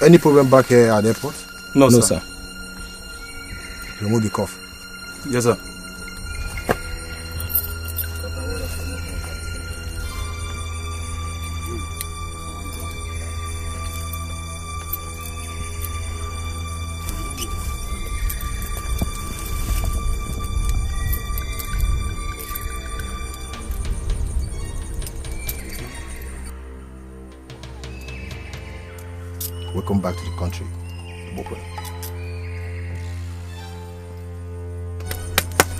Any problem back here at the airport? No, sir. Remove the cuff. Yes, sir. Welcome back to the country.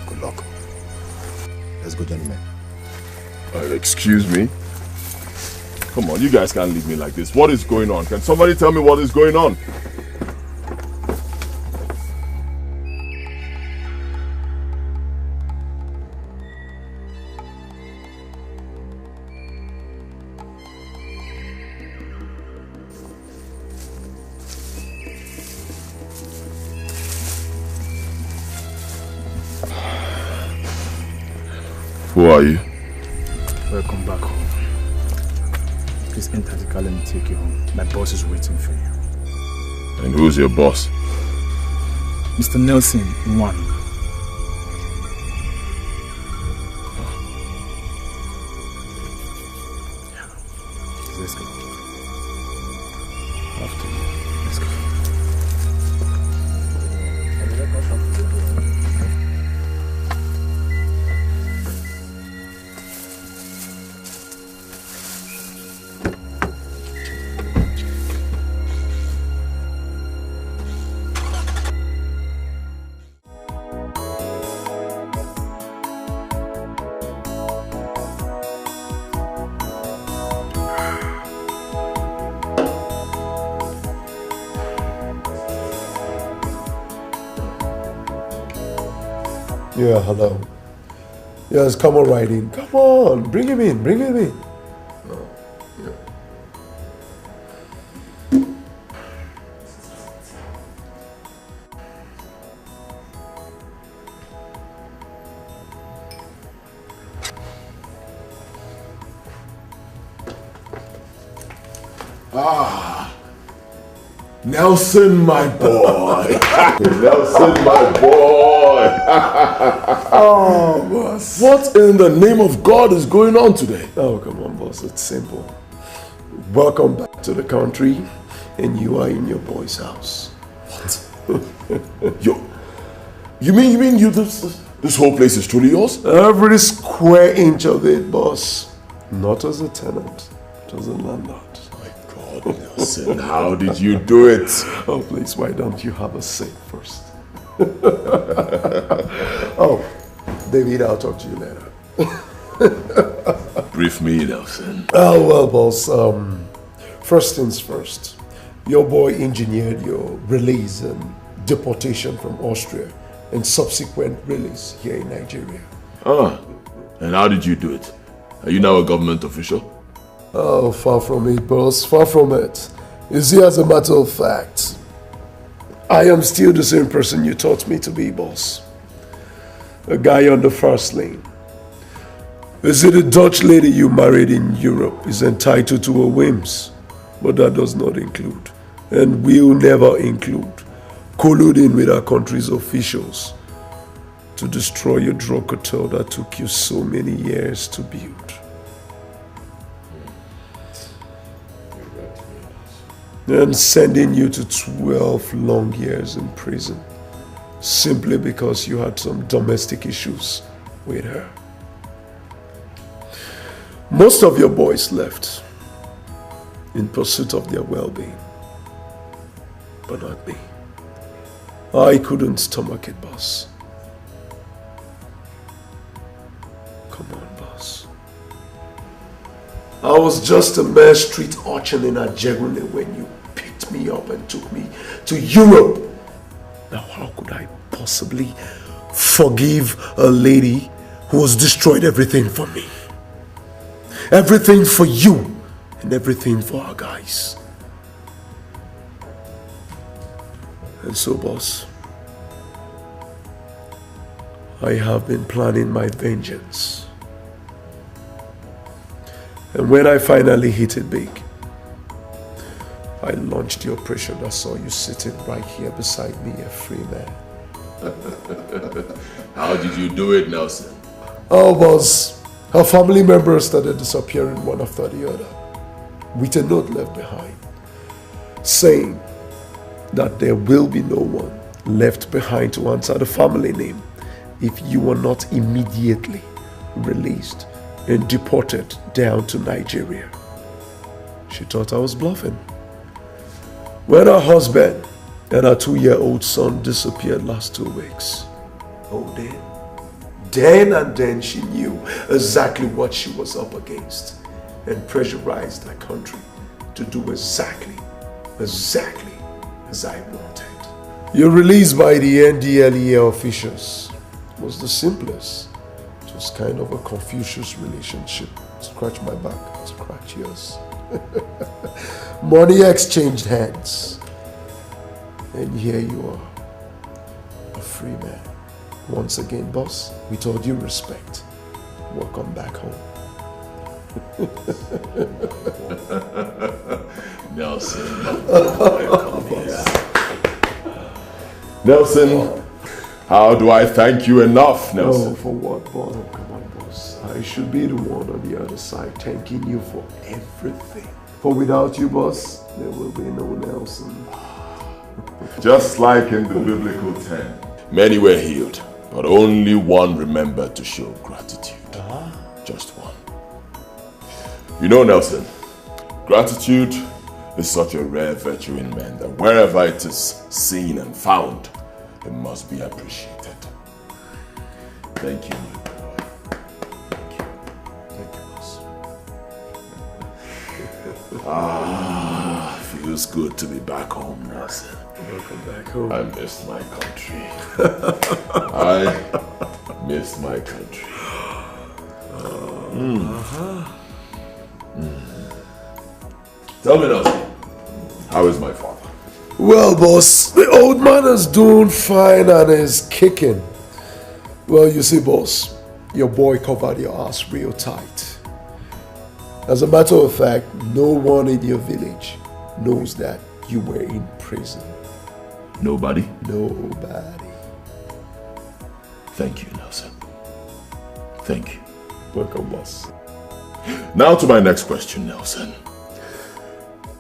Good luck. Let's go, gentlemen. Excuse me? Come on, you guys can't leave me like this. What is going on? Can somebody tell me what is going on? Who are you? Welcome back home. Please enter the car, let me take you home. My boss is waiting for you. And who's your boss? Mr. Nelson, one. Yeah. Let's go. After you. Let's go. Yeah, hello. Yes, come on right in. Come on, bring him in, bring him in. Oh, yeah. Ah, Nelson, my boy. Nelson, my boy. Oh, boss. What in the name of God is going on today? Oh, come on, boss. It's simple. Welcome back to the country, and you are in your boy's house. What? You mean this whole place is truly yours? Every square inch of it, boss. Not as a tenant, but as a landlord. My God, Nelson, how did you do it? Oh, please, why don't you have a seat first? Oh, David, I'll talk to you later. Brief me, Nelson. Oh, well, boss, first things first. Your boy engineered your release and deportation from Austria and subsequent release here in Nigeria. Ah, and how did you do it? Are you now a government official? Oh, far from it, boss, far from it. You see, as a matter of fact, I am still the same person you taught me to be, boss. A guy on the first lane. You see, the Dutch lady you married in Europe is entitled to her whims, but that does not include, and will never include, colluding with our country's officials to destroy your drug cartel that took you so many years to build. And sending you to 12 long years in prison simply because you had some domestic issues with her. Most of your boys left in pursuit of their well-being, but not me. I couldn't stomach it, boss. Come on, boss. I was just a mere street urchin in Ajegune when you picked me up and took me to Europe. Now, how could I possibly forgive a lady who has destroyed everything for me? Everything for you and everything for our guys. And so, boss, I have been planning my vengeance. And when I finally hit it big, I launched the operation. I saw you sitting right here beside me, a free man. How did you do it, Nelson? Oh, boss. Her family members started disappearing one after the other, with a note left behind, saying that there will be no one left behind to answer the family name if you are not immediately released and deported down to Nigeria. She thought I was bluffing. When her husband and her 2-year-old son disappeared last 2 weeks, oh, then she knew exactly what she was up against and pressurized her country to do exactly as I wanted. Your release by the NDLEA officials was the simplest. It was kind of a Confucius relationship. Scratch my back, scratch yours. Money exchanged hands. And here you are, a free man. Once again, boss, with all due respect, welcome back home. Nelson. Nelson, how do I thank you enough, Nelson? Oh, for what, boss? Oh, come on, boss. I should be the one on the other side thanking you for everything. For without you, boss, there will be no Nelson. Just like in the biblical 10. Many were healed, but only one remembered to show gratitude. Just one. You know, Nelson, gratitude is such a rare virtue in men that wherever it is seen and found, it must be appreciated. Thank you, my boy. Thank you. Thank you, boss. Feels good to be back home, Nelson. Welcome back home. I miss my country. I miss my country. Tell me, Nelson, how is my father? Well, boss, the old man is doing fine and is kicking. Well, you see, boss, your boy covered your ass real tight. As a matter of fact, no one in your village knows that you were in prison. Nobody? Nobody. Thank you, Nelson. Thank you. Welcome, boss. Now to my next question, Nelson.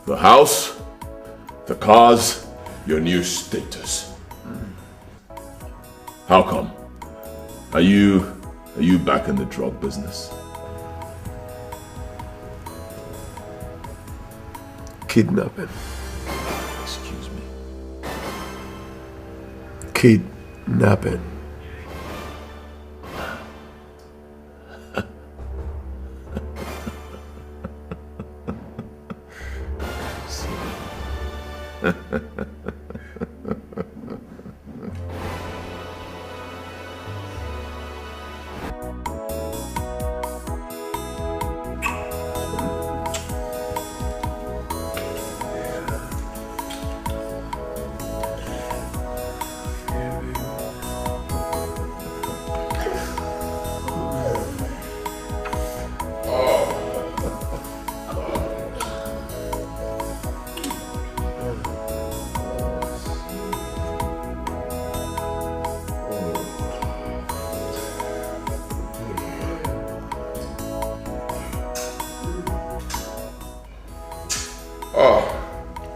The house, the cars, your new status. How come? Are you back in the drug business? Kidnapping. Excuse me. Kidnapping.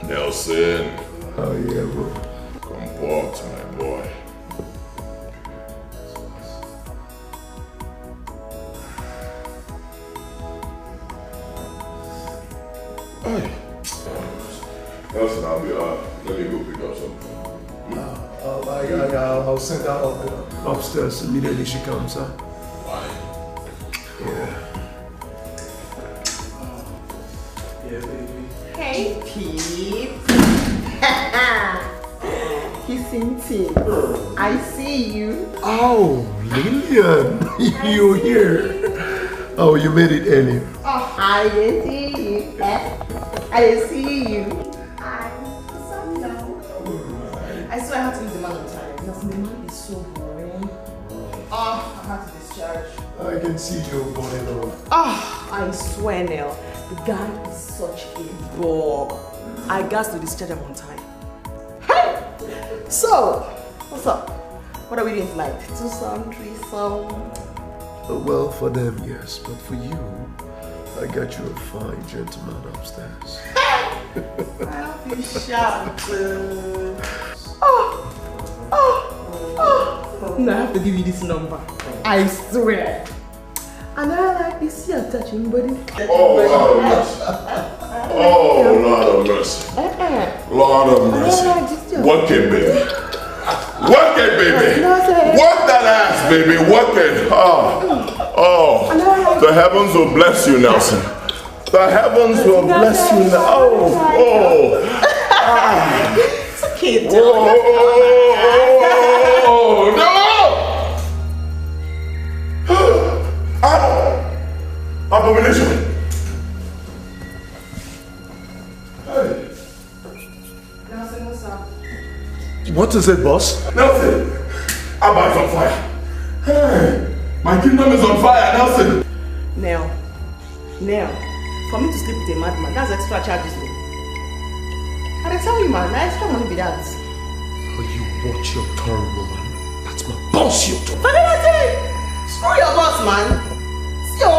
Nelson. Oh yeah, bro. Comport, my boy. Hey. Nelson, let me go pick up something. I'll send her up upstairs immediately she comes, huh? Why? Yeah. Yeah, baby. Hey, Pete. Kissing team. I see you. Oh, Lillian, you're here. Oh, you made it early. Oh, I didn't see you. I didn't see you. I swear I had to leave the man on time because the man is so boring. Oh, I had to discharge. I can see your body now. Oh, I swear, Neil, the guy is such a bore. I got to discharge them on time. Hey! So, what's up? What are we doing tonight? Two-some, threesome? Well, for them, yes. But for you, I got you a fine gentleman upstairs. I hope you shout. No, I have to give you this number. I swear. And I like this here touching body. Oh, Lord of mercy. Oh, Lord of mercy. Lord of mercy. Work it, baby. Work it, baby. Work that ass, baby. Work it. Oh. The heavens will bless you, Nelson. The heavens will bless you now. Oh. It's okay, Oh, no! Abomination! Hey. Nelson, what's up? What is it, boss? Nelson! Abba is on fire! Hey! My kingdom is on fire, Nelson! Now, for me to sleep with a madman, that's extra charges. And I tell you, man, that extra money be that. Oh, you watch your tongue, woman. That's my boss, you talk. Forget that thing! Screw your boss, man! See you!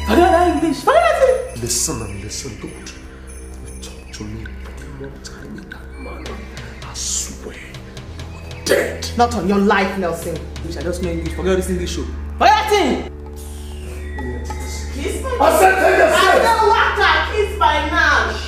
Forget that English! Forget that thing! Listen and listen, don't. You talk to me one more time in that manner. I swear you're dead. Not on your life, Nelson. Which I just know English. Forget this English show. Forget that thing! Kiss my I said take a I don't want that kiss by now!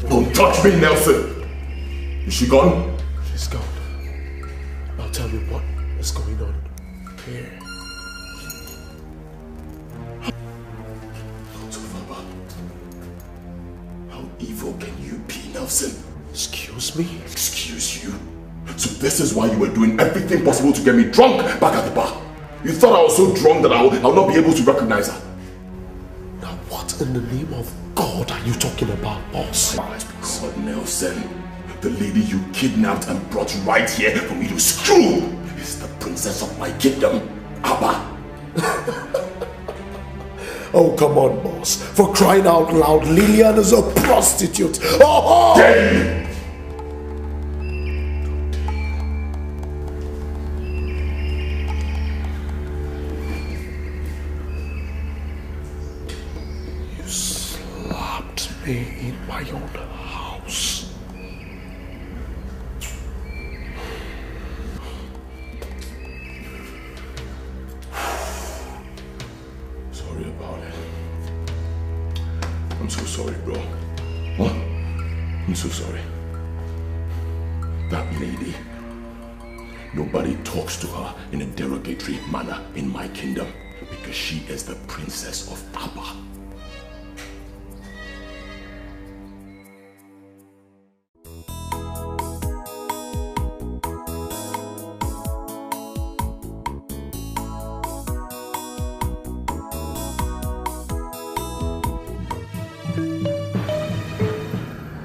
Don't touch me, Nelson! Is she gone? She's gone. Now tell me what is going on here. How evil can you be, Nelson? Excuse me? Excuse you? So this is why you were doing everything possible to get me drunk back at the bar? You thought I was so drunk that I'll not be able to recognize her? Now what in the name of God are you talking about, boss? God, Nelson, the lady you kidnapped and brought right here for me to screw is the princess of my kingdom, Abba. Oh, come on, boss. For crying out loud, Lillian is a prostitute. Oh! Damn! You slapped me in my own house. Sorry about it. I'm so sorry, bro. What? I'm so sorry. That lady, nobody talks to her in a derogatory manner in my kingdom because she is the princess of Abba.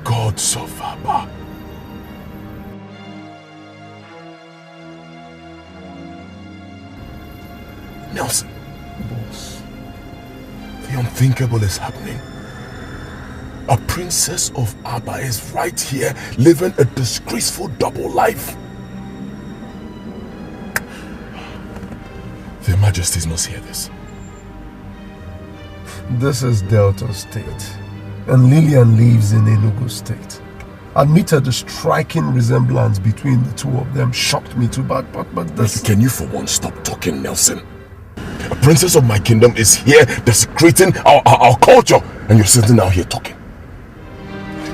Gods of Abba. Nelson. Boss. The unthinkable is happening. A princess of Abba is right here living a disgraceful double life. Their Majesties must hear this. This is Delta State, and Lillian lives in Enugu State. Admitted the striking resemblance between the two of them shocked me too bad, but this... Can you for once stop talking, Nelson? A princess of my kingdom is here desecrating our culture, and you're sitting out here talking.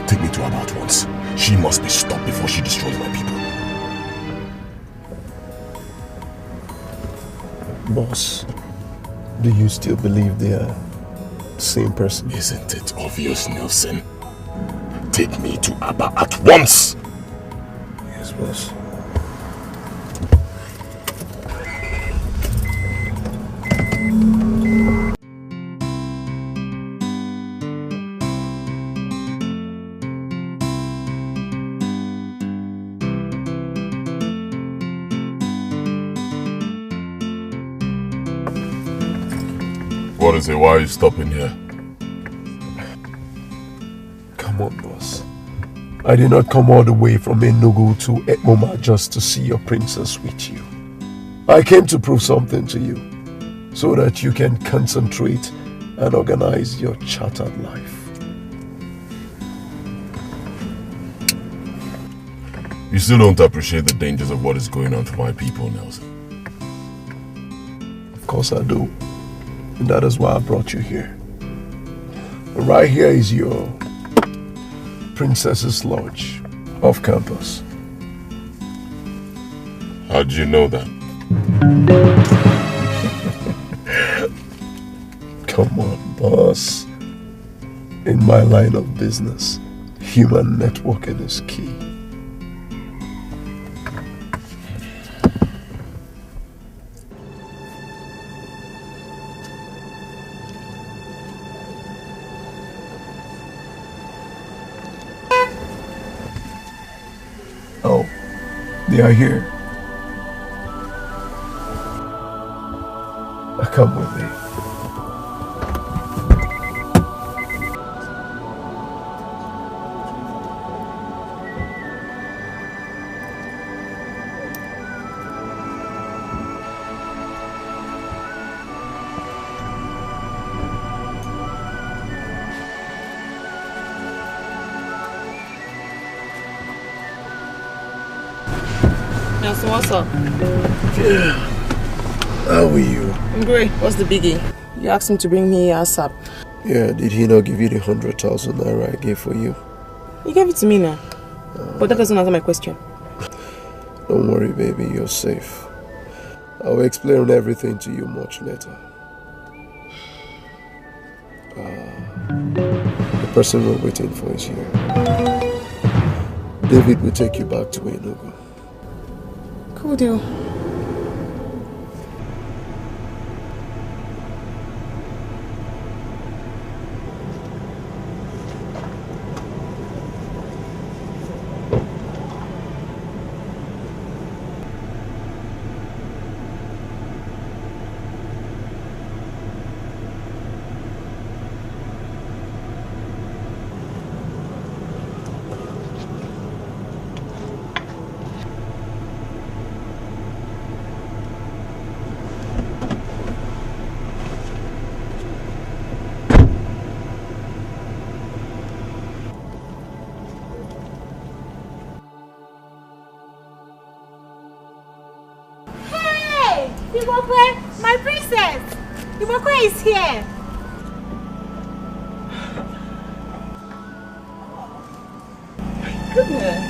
Take me to her at once. She must be stopped before she destroys my people. Boss, do you still believe they are Same person. Isn't it obvious, Nelson? Take me to Abba at once! Yes, boss. What is it? Why are you stopping here? Come on, boss. I did not come all the way from Enugu to Ekmoma just to see your princess with you. I came to prove something to you, so that you can concentrate and organize your chartered life. You still don't appreciate the dangers of what is going on for my people, Nelson. Of course I do. And that is why I brought you here. Right here is your Princess's Lodge off campus. How did you know that? Come on, boss. In my line of business, human networking is key. Oh, they are here. Come with me. Nelson, what's up? Yeah. How are you? I'm great. What's the biggie? You asked him to bring me ASAP. Yeah, did he not give you the 100,000 naira I gave for you? He gave it to me now. But that doesn't answer my question. Don't worry, baby, you're safe. I'll explain everything to you much later. The person we're waiting for is here. David will take you back to Enugu. Cool deal. My princess! Ibokwe is here! My goodness!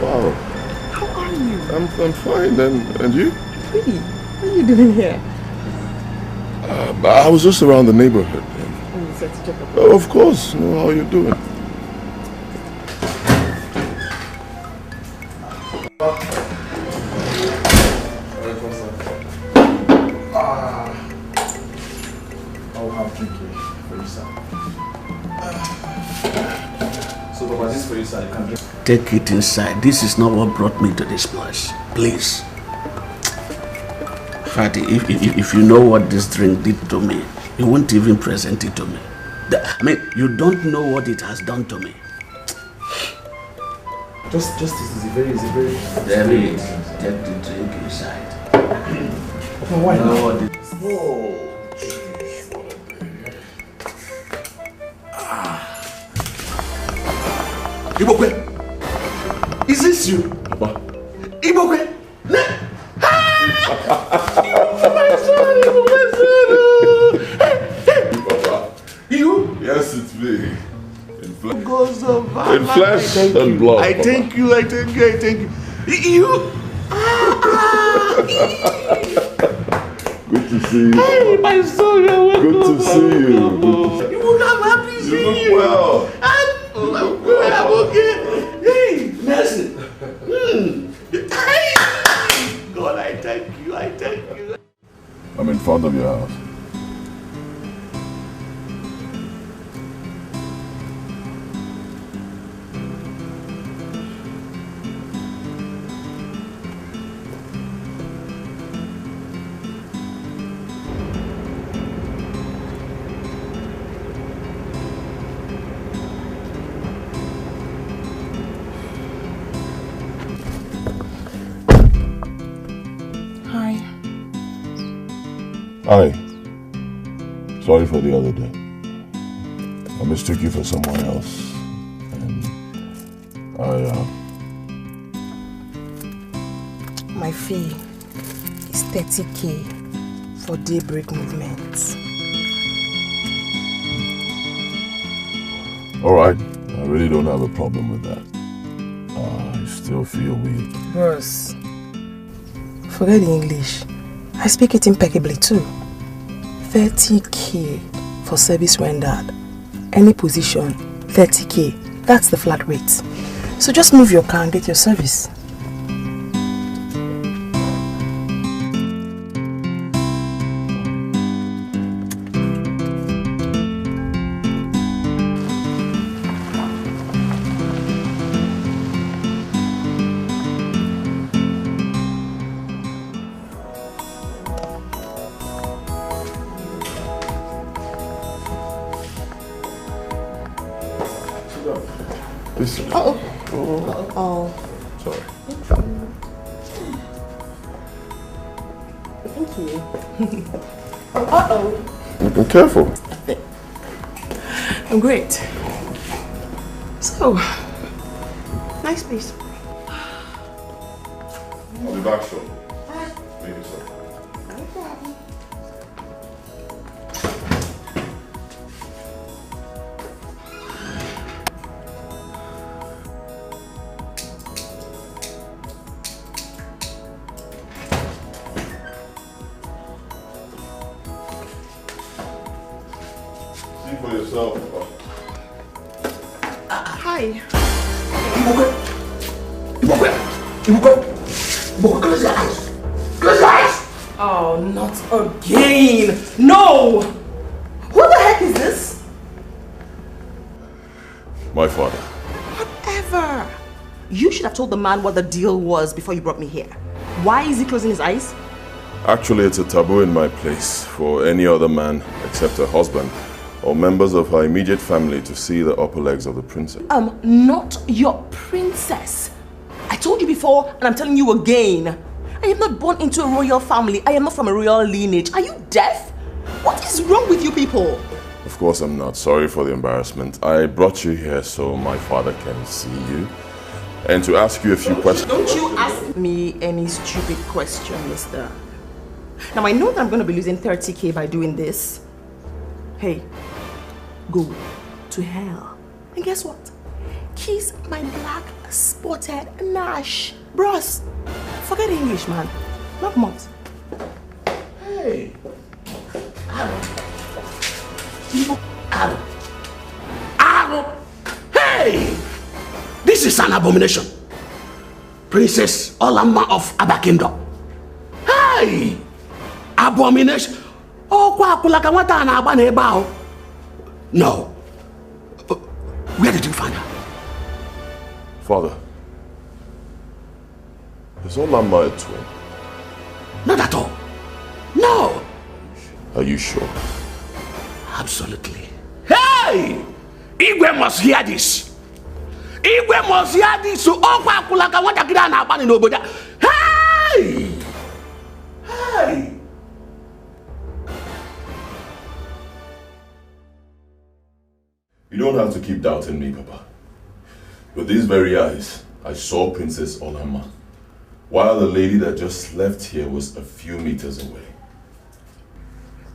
Wow. How are you? I'm fine, and you? Really? What are you doing here? I was just around the neighborhood. Oh, of course. How are you doing? I'll have drink here for you, sir. So, Papa, this is for you, sir. You can drink. Take it inside. This is not what brought me to this place. Please. Fatty, if you know what this drink did to me, you won't even present it to me. I mean, you don't know what it has done to me. Just this is very easy. David, take the drink inside. Papa, why You know not? what it is? Oh, Ibokwe, is this you? Papa. Ibokwe! My Papa. You? Yes, it's me. In In flesh and blood. I thank you. You? Good to see you. Hey, my son, you're welcome. Good to see you. You look happy to see you. Well. I'm okay. Hey, Mercy. God, I thank you. I thank you. I'm in front of your house. Hi. Sorry for the other day. I mistook you for someone else. And My fee is 30K for daybreak movements. Alright. I really don't have a problem with that. I still feel weak. Bros, forget the English. I speak it impeccably too. 30K for service rendered. Any position, 30K. That's the flat rate. So just move your car and get your service. Sorry. Thank you. Be careful. I'm great. So, nice place. I'll be back shortly. Maybe so. See for yourself. Hi. Close your eyes. Close your eyes. Oh, not again. No! Who the heck is this? My father. Whatever. You should have told the man what the deal was before you brought me here. Why is he closing his eyes? Actually, it's a taboo in my place for any other man except her husband or members of her immediate family to see the upper legs of the princess. Not your princess. I told you before, and I'm telling you again. I am not born into a royal family. I am not from a royal lineage. Are you deaf? What is wrong with you people? Of course I'm not. Sorry for the embarrassment. I brought you here so my father can see you and to ask you a few questions. Don't you ask me any stupid question, mister. Now I know that I'm going to be losing 30K by doing this. Hey, go to hell. And guess what? Kiss my black spotted Nash. Bros, forget English, man. Not much. Hey. Aaron. Hey! This is an abomination. Princess Olama of Abba Kingdom. Hey! Abomination. Oh, no. Where did you find her? Father, is Olama a twin? Not at all. No. Are you sure? Absolutely. Hey! Igwe must hear this. Igwe must hear this. So, hey! Hey! You don't have to keep doubting me, Papa. With these very eyes, I saw Princess Olama, while the lady that just left here was a few meters away.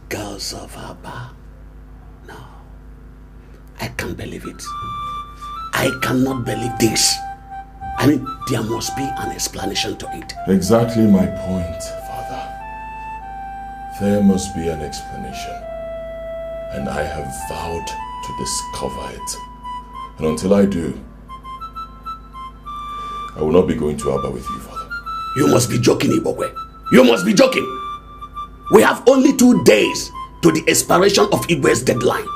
Girls of Abba. No. I can't believe it. I cannot believe this. I mean, there must be an explanation to it. Exactly my point, Father. There must be an explanation. And I have vowed to discover it. And until I do, I will not be going to Abba with you, Father. You must be joking, Ibokwe. You must be joking. We have only 2 days to the expiration of Igwe's deadline.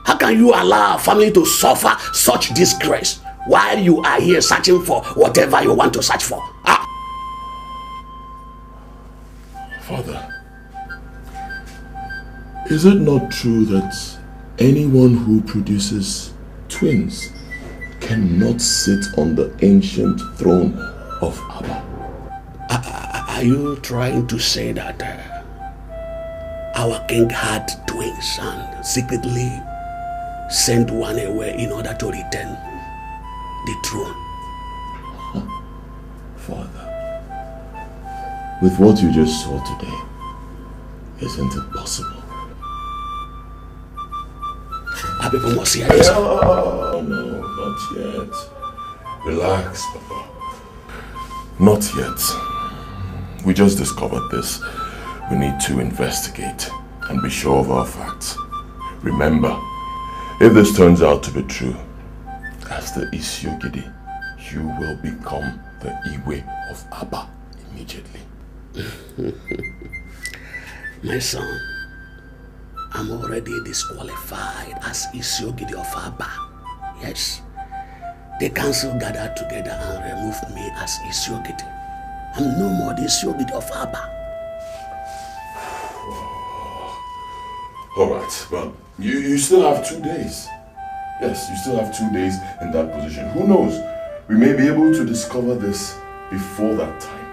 How can you allow our family to suffer such disgrace while you are here searching for whatever you want to search for? Ah. Father, is it not true that anyone who produces twins cannot sit on the ancient throne of Abba? Are you trying to say that our king had twins and secretly sent one away in order to return the throne? Father, with what you just saw today, isn't it possible? Our people must hear this. No, not yet. Relax, Papa. Not yet. We just discovered this. We need to investigate and be sure of our facts. Remember, if this turns out to be true, as the Isiogidi, you will become the Iwe of Abba immediately. My son, I'm already disqualified as Isiogidi of Abba. Yes. The council gathered together and removed me as Isiogidi. I'm no more the Isiogidi of Abba. Alright, but you still have 2 days. Yes, you still have 2 days in that position. Who knows? We may be able to discover this before that time.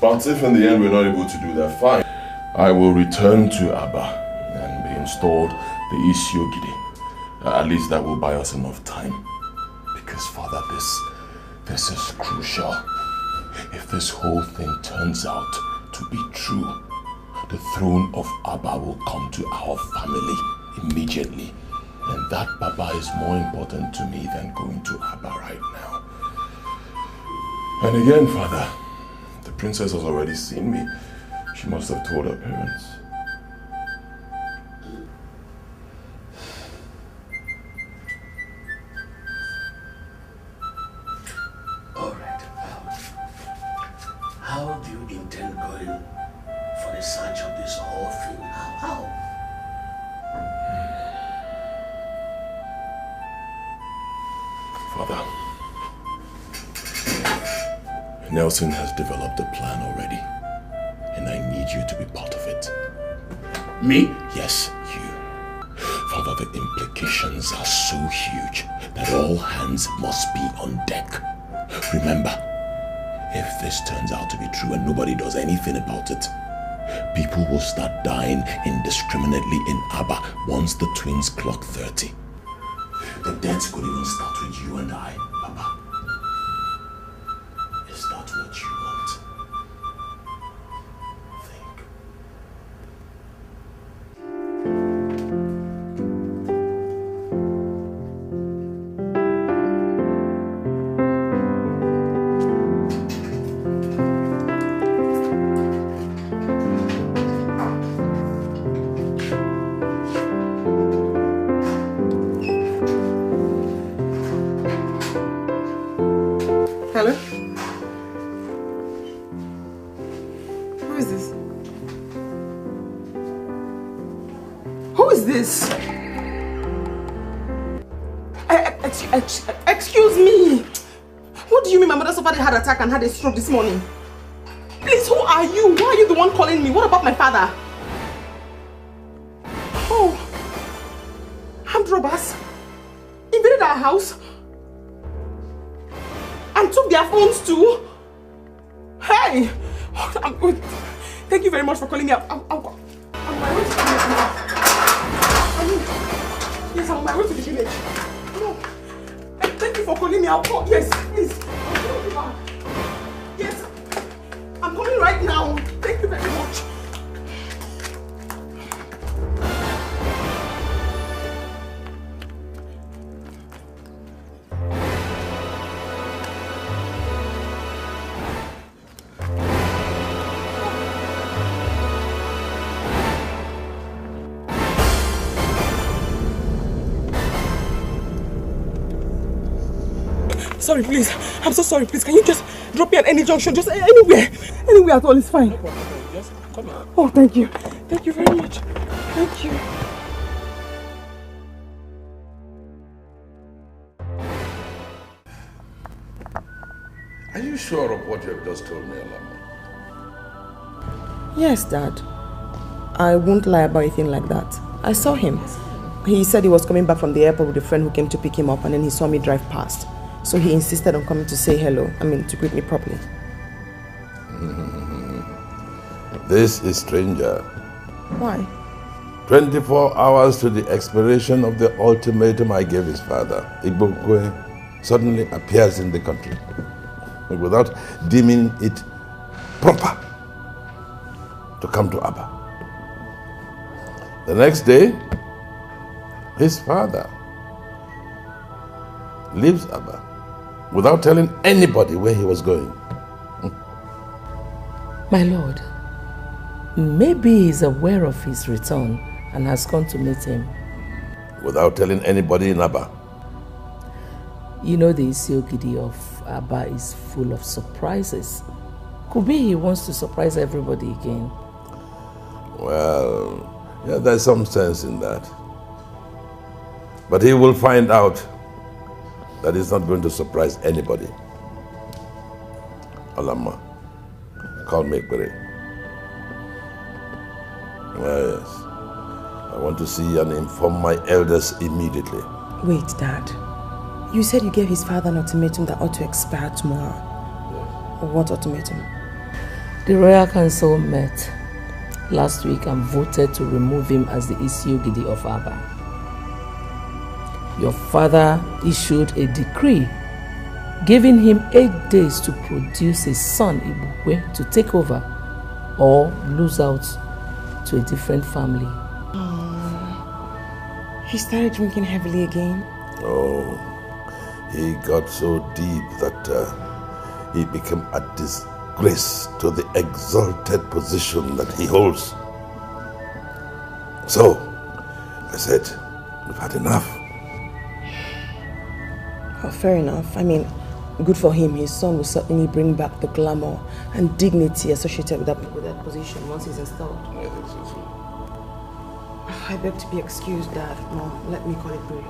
But if in the end we're not able to do that, fine. I will return to Abba and be installed the Isiogidi. At least that will buy us enough time. Because, Father, this is crucial. If this whole thing turns out to be true, the throne of Abba will come to our family immediately. And that, Papa, is more important to me than going to Abba right now. And again, Father, the princess has already seen me. She must have told her parents. Alright. How do you intend going for the search of this whole thing? How? Father, Nelson has developed a plan already, and I need you to be part of it. Me? Yes, you. Father, the implications are so huge that all hands must be on deck. Remember, if this turns out to be true and nobody does anything about it, people will start dying indiscriminately in Abba once the twins clock 30. The deaths could even start with you and I, Papa. Is that what you want? Think. Hello? Who is this? Who is this? Excuse me. What do you mean my mother suffered a heart attack and had a stroke this morning? Please, who are you? Why are you the one calling me? What about my father? Oh, armed robbers invaded our house and took their phones too. Hey! Thank you very much for calling me. I'm on my way to the village. Yes, I'm on my way to the village. No. Thank you for calling me. I'll call. Yes, please. I'll call you back. Yes. I'm coming right now. Thank you very much. Sorry, please. I'm so sorry, please. Can you just drop me at any junction? Just anywhere. Anywhere at all is fine. Just come here. Oh, thank you. Thank you very much. Thank you. Are you sure of what you have just told me, Alama? Yes, Dad. I won't lie about anything like that. I saw him. He said he was coming back from the airport with a friend who came to pick him up, and then he saw me drive past. So he insisted on coming to say hello. To greet me properly. This is stranger. Why? 24 hours to the expiration of the ultimatum I gave his father, Ibokwe suddenly appears in the country without deeming it proper to come to Abba. The next day, his father leaves Abba without telling anybody where he was going. My lord, maybe he's aware of his return and has gone to meet him. Without telling anybody in Abba. You know the Isiogidi of Abba is full of surprises. Could be he wants to surprise everybody again. Well, yeah, there's some sense in that. But he will find out that he's not going to surprise anybody. Alama, call me Ekbere. Yes, I want to see and inform my elders immediately. Wait, Dad. You said you gave his father an ultimatum that ought to expire tomorrow. Yes. What ultimatum? The Royal Council met last week and voted to remove him as the Isiogidi of Abba. Your father issued a decree giving him 8 days to produce his son Ibukwe to take over or lose out to a different family. He started drinking heavily again? Oh, he got so deep that he became a disgrace to the exalted position that he holds. So, I said, we've had enough. Oh, fair enough. Good for him. His son will certainly bring back the glamour and dignity associated with that position once he's installed. I think so too. I beg to be excused, Dad. No, let me call it brief.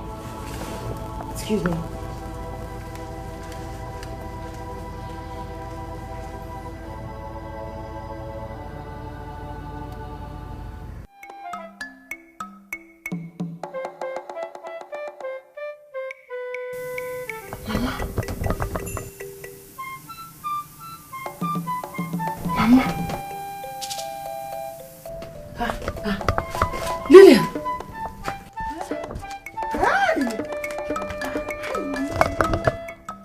Excuse me. Lillian!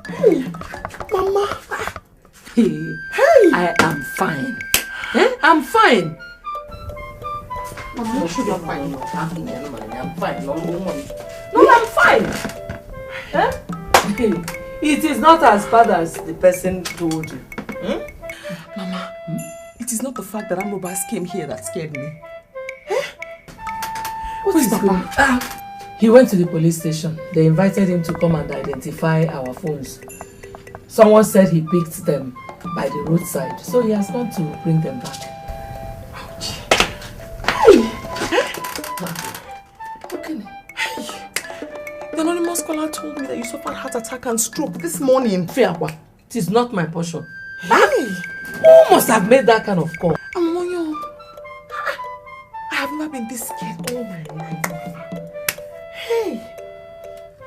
Hey! Mama! Hey! I am fine. I'm fine. Mama, you should be fine. I'm fine. No, I'm fine. It is not as bad as the person told you. Mama, it is not the fact that Amrobas came here that scared me. What is Papa? He went to the police station. They invited him to come and identify our phones. Someone said he picked them by the roadside, so he has gone to bring them back. Ouch. Hey! Okay. Hey! The anonymous caller told me that you suffered heart attack and stroke this morning. Fiakwa, it is not my portion. Hey! Who must have made that kind of call? Amonyo, I have never been this scared all my life. Hey!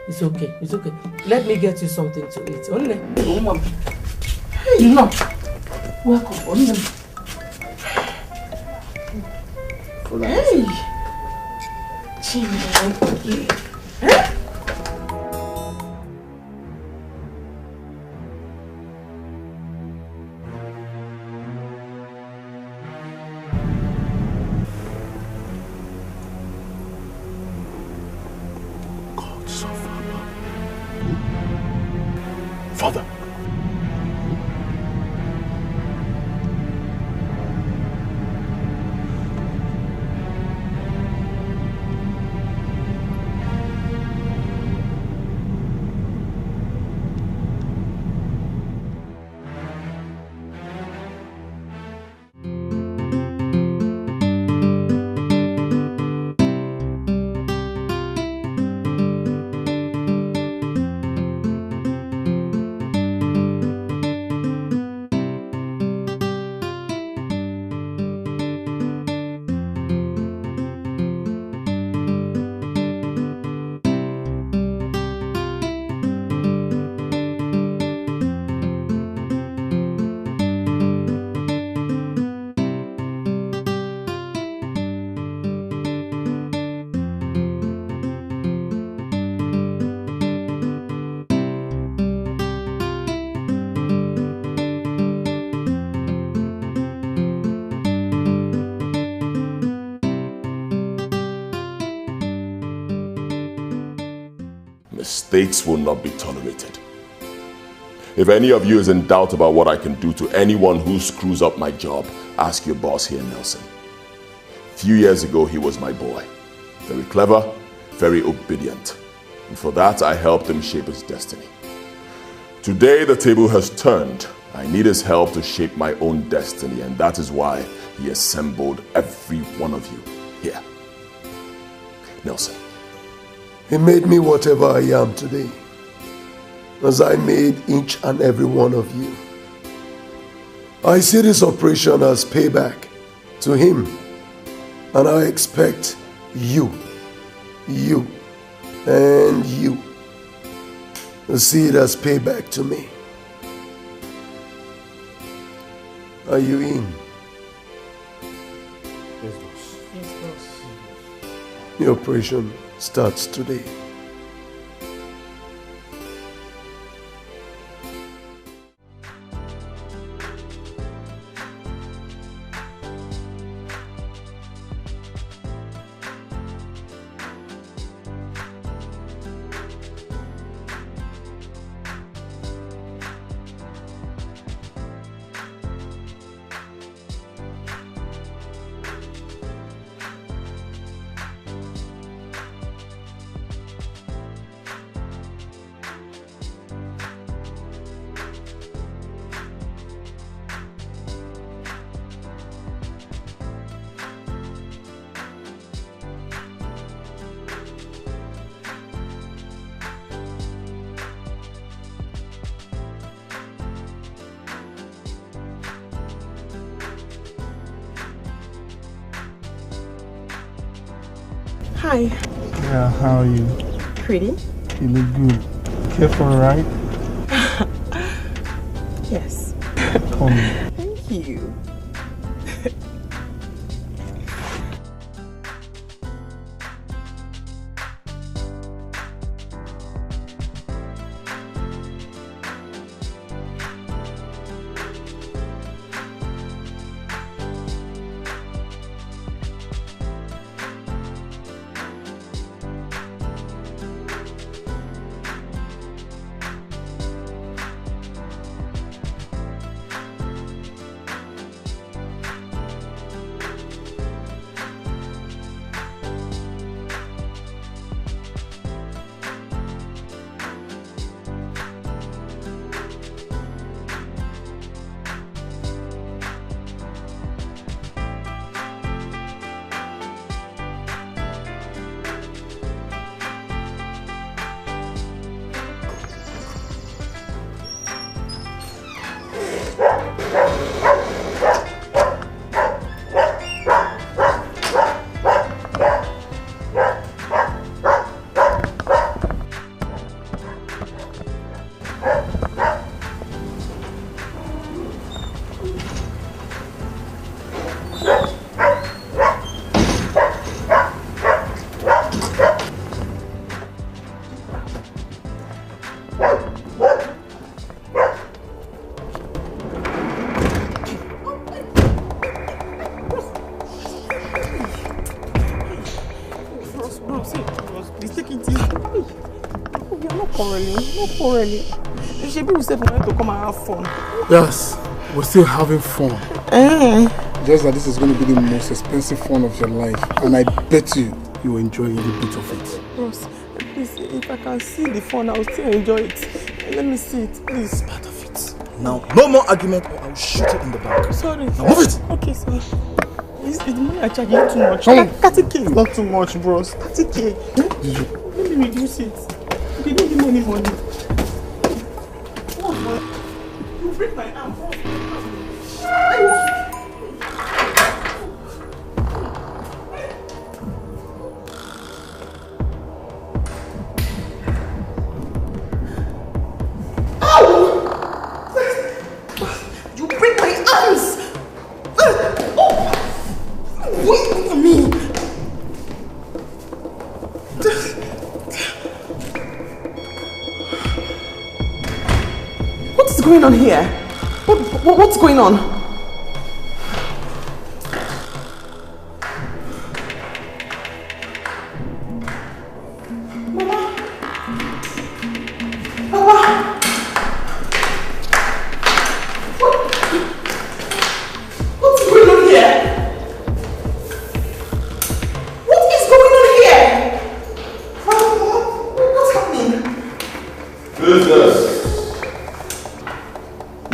It's okay, it's okay. Let me get you something to eat. Only. Oh, Mom. Hey! No. Welcome. Only. Hey! Jimmy. Hey! Father. Mistakes will not be tolerated. If any of you is in doubt about what I can do to anyone who screws up my job, ask your boss here, Nelson. A few years ago, he was my boy. Very clever, very obedient. And for that, I helped him shape his destiny. Today, the table has turned. I need his help to shape my own destiny, and that is why he assembled every one of you here. Nelson. He made me whatever I am today, as I made each and every one of you. I see this operation as payback to him, and I expect you, and you to see it as payback to me. Are you in? Yes, boss. Yes, boss. The operation starts today. Hi. Yeah, how are you? Pretty? You look good. Care for a ride? Yes. Come. Thank you. To come and have fun. Yes, we're still having fun. Just that this is going to be the most expensive fun of your life, and I bet you will enjoy every bit of it. Ross, please, if I can see the fun, I'll still enjoy it. Let me see it, please. Part of it. Now, no more argument or I'll shoot it in the back. Sorry. Now move it! Okay, sorry. Is the money I charge you too much? 30k is not too much, bros. 30k. Let me reduce it. You don't give me any money. You break my arm. You break my arms! Wait for me! What is going on here? What's going on?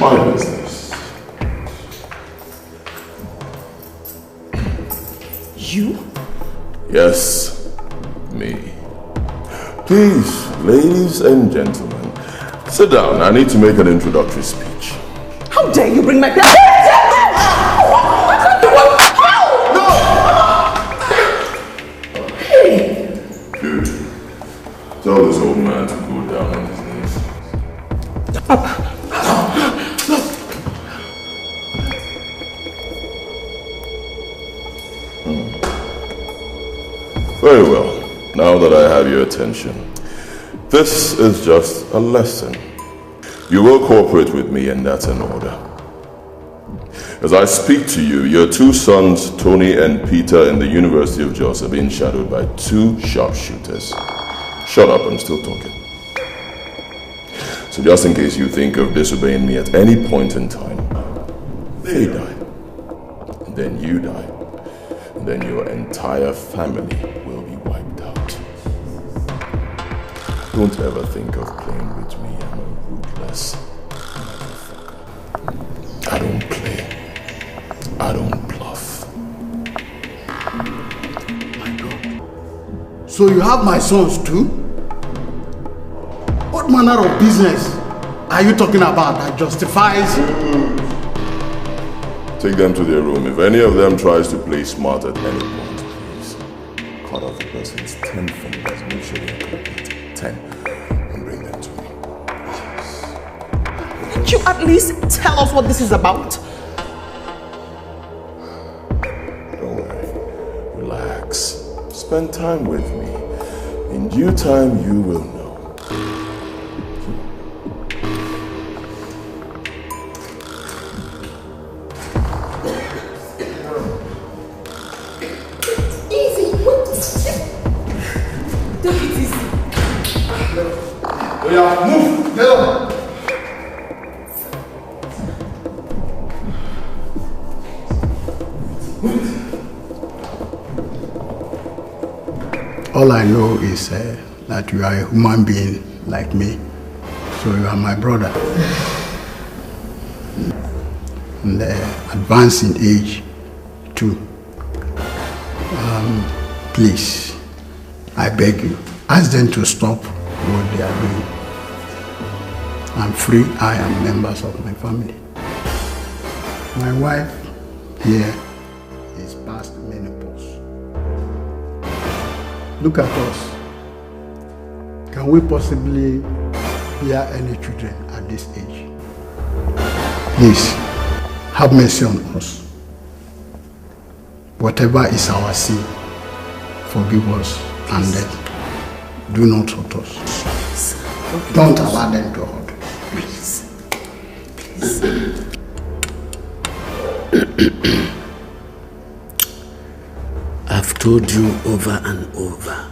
my business. You? Yes, me. Please, ladies and gentlemen, sit down. I need to make an introductory speech. How dare you bring my baby? Dude, tell this old man to go down on his knees. Very well. Now that I have your attention, this is just a lesson. You will cooperate with me, and that's an order. As I speak to you, your two sons, Tony and Peter, in the University of Jos are being shadowed by two sharpshooters. Shut up, I'm still talking. So just in case you think of disobeying me at any point in time, they die. And then you die. And then your entire family will be wiped out. Don't ever think of playing with me. I'm a ruthless motherfucker. I don't play. I don't bluff. My God. So you have my sons too? What manner of business are you talking about that justifies? Take them to their room. If any of them tries to play smart at any point, please cut off the person's 10 fingers. Make sure they're complete. 10. And bring them to me. Can't you at least tell us what this is about? Don't worry. Relax. Spend time with me. In due time, you will know. All I know is that you are a human being like me. So you are my brother. And advanced in age too. Please, I beg you, ask them to stop what they are doing. I'm free, I am members of my family. My wife here is past menopause. Look at us. Can we possibly bear any children at this age? Please, have mercy on us. Whatever is our sin, forgive us and then do not hurt us. Don't allow them to hurt us. Please. I've told you over and over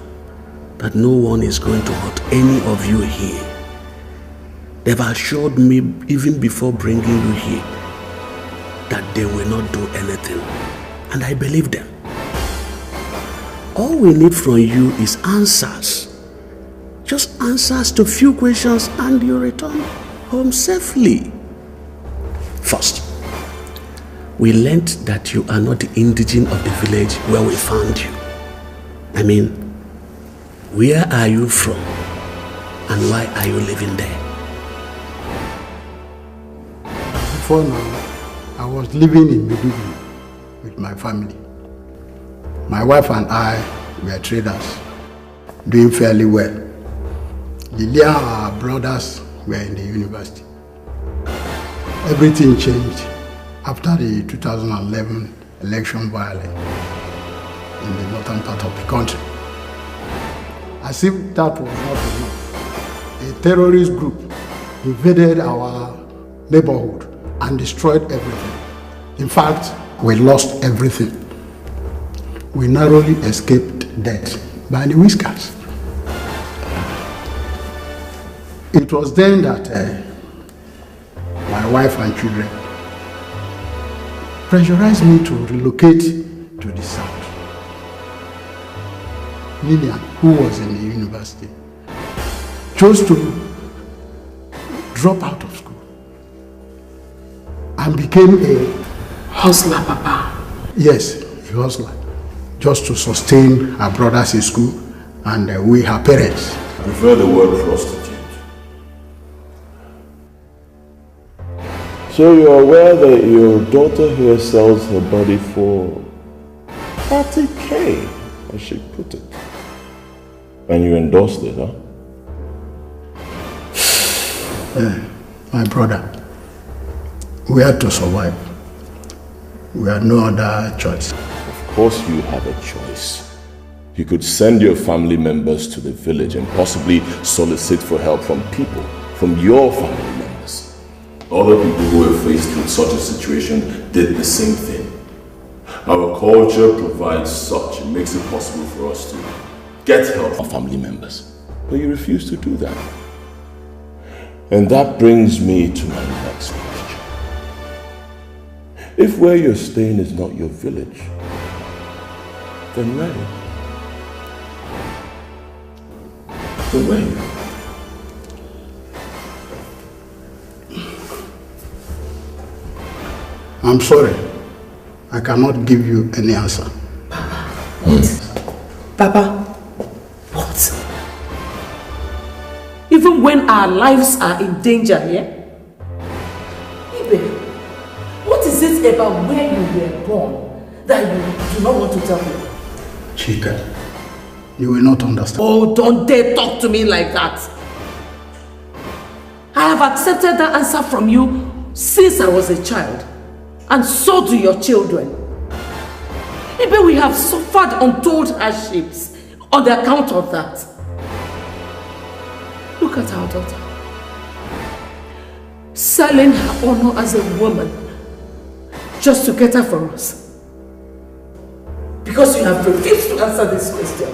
that no one is going to hurt any of you here. They've assured me even before bringing you here that they will not do anything, and I believe them. All we need from you is answers. Just answers to few questions and you return home safely. First, we learned that you are not the indigene of the village where we found you. I mean, where are you from and why are you living there? Before now, I was living in Maiduguri with my family. My wife and I were traders, doing fairly well. Lilia and our brothers were in the university. Everything changed after the 2011 election violence in the northern part of the country. As if that was not enough, a terrorist group invaded our neighborhood and destroyed everything. In fact, we lost everything. We narrowly escaped death by the whiskers. It was then that my wife and children pressurized me to relocate to the south. Lillian, who was in the university, chose to drop out of school. and became a hustler, Papa. Yes, a hustler. Just to sustain her brothers in school and we, her parents. I prefer the word prostitute. So you're aware that your daughter here sells her body for 30K, as she put it. And you endorsed it, huh? My brother, we had to survive. We had no other choice. Of course you have a choice. You could send your family members to the village and possibly solicit for help from people, from your family members. Other people who were faced with such a situation did the same thing. Our culture provides such, it makes it possible for us to get help from family members. But you refuse to do that. And that brings me to my next question. If where you're staying is not your village, then where? Then where? I'm sorry. I cannot give you any answer. Papa, what? Even when our lives are in danger here? Ibe, what is it about where you were born that you do not want to tell me? Chika, you will not understand. Oh, don't dare talk to me like that. I have accepted that answer from you since I was a child. And so do your children. Ibe, we have suffered untold hardships on the account of that. Look at our daughter. Selling her honor as a woman just to cater for us. Because you have refused to answer this question.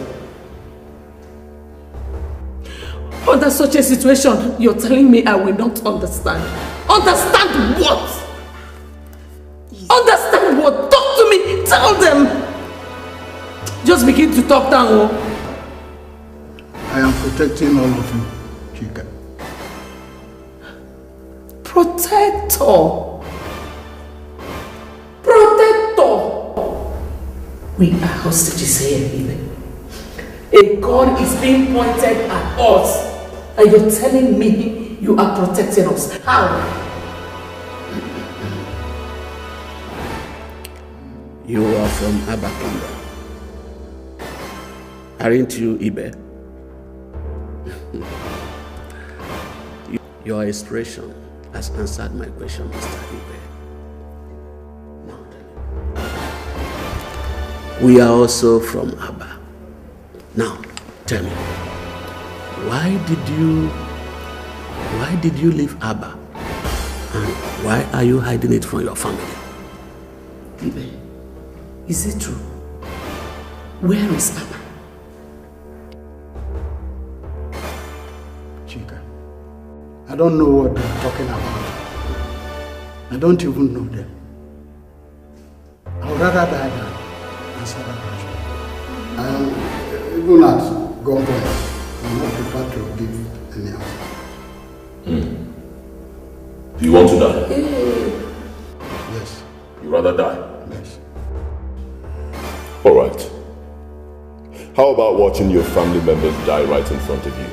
Under such a situation, you're telling me I will not understand. Understand what? Understand what? Talk to me. Tell them. Just begin to talk down. Oh. I am protecting all of you, Chika. Protector. Protector. We are hostages here, even. A gun is being pointed at us. And you're telling me you are protecting us. How? You are from Abakanda. Aren't you, Ibe? Your expression has answered my question, Mr. Ibe. Now, we are also from Abba. Now, tell me, why did you leave Abba? And why are you hiding it from your family? Ibe, is it true? Where is Abba? Chika, I don't know what they're talking about. I don't even know them. I would rather die than answer that question. I am even at gunpoint. I'm not prepared to give any answer. Do you want to die? Yes. You rather die? Yes. Alright. How about watching your family members die right in front of you?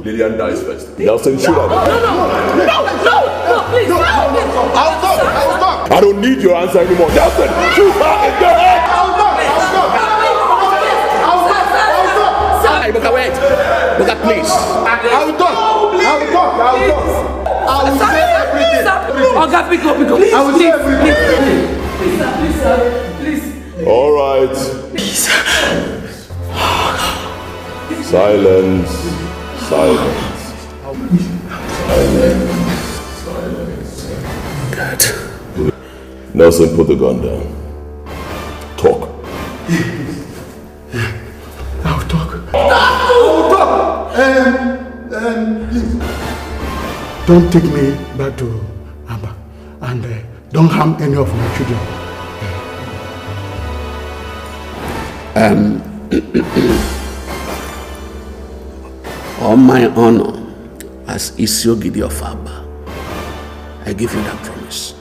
Lillian dies first. Nelson, shoot her. No, please. I'll talk. I don't need your answer anymore. Nelson, shoot her in the head. Hey, Boka, wait. Boka, please. I will talk. I will say everything. Oga, pick up. Please, I will say everything. Please. All right. Silence. Good. Nelson, put the gun down. Talk. I will talk. Please, don't take me back to Abba and don't harm any of my children. On my honor as Isiogidi of Abba, I give you that promise.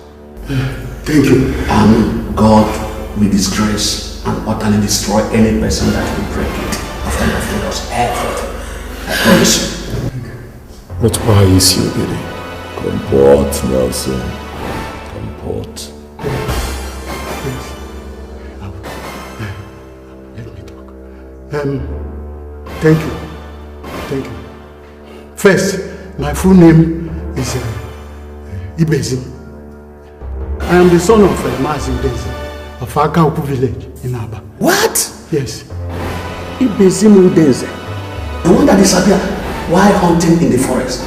Thank you. God will disgrace and utterly destroy any person that will break it of any of God's effort. I promise you. But why is he obeying? Comport, Nelson. Comport. Let me talk. Thank you. Thank you. First, my full name is Ibezim. I am the son of Mazin Dezi of Akaupu village in Aba. What? Yes. Ibezim Udeze. The one that disappeared while hunting in the forest.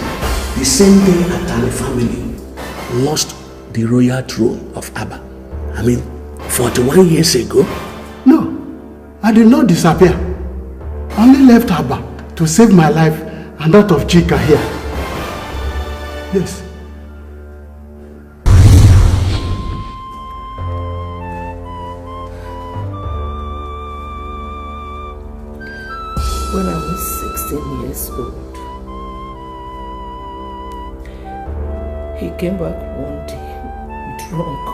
The same day Atani family lost the royal throne of Aba. 41 years ago. No, I did not disappear. I only left Aba to save my life and that of Chika here. Yes. When I was 16 years old, he came back one day drunk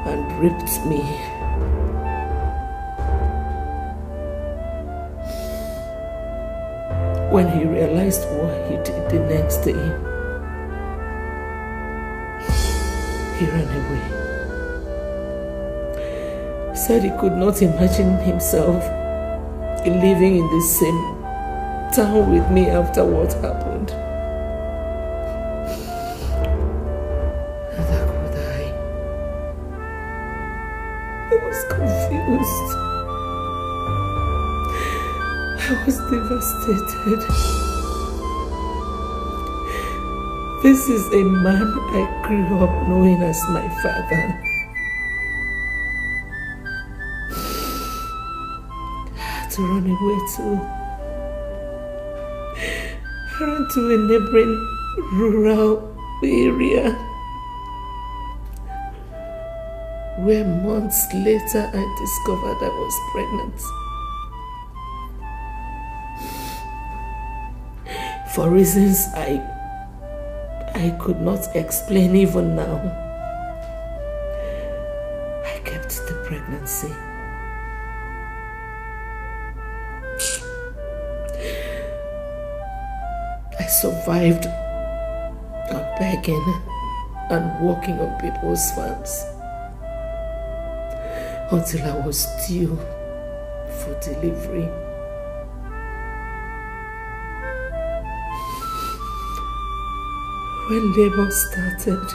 and raped me. When he realized what he did the next day, he ran away. Said he could not imagine himself living in the same town with me after what happened. And how could I was confused. I was devastated. This is a man I grew up knowing as my father. To run away to. I ran to a neighboring rural area where months later I discovered I was pregnant. For reasons I could not explain even now, I kept the pregnancy. I survived on begging and working on people's farms until I was due for delivery. When labor started,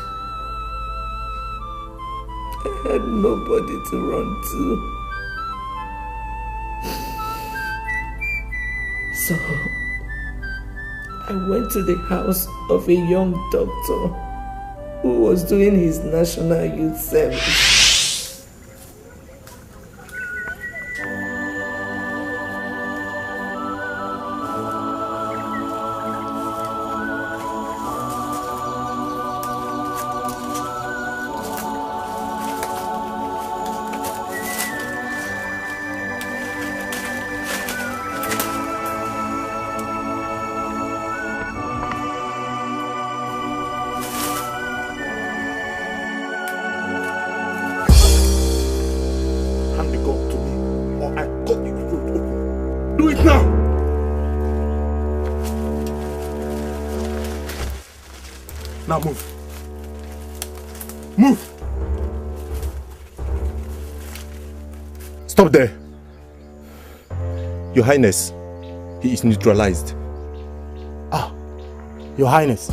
I had nobody to run to. So I went to the house of a young doctor who was doing his national youth service. Now move. Move! Stop there. Your Highness, he is neutralized. Your Highness.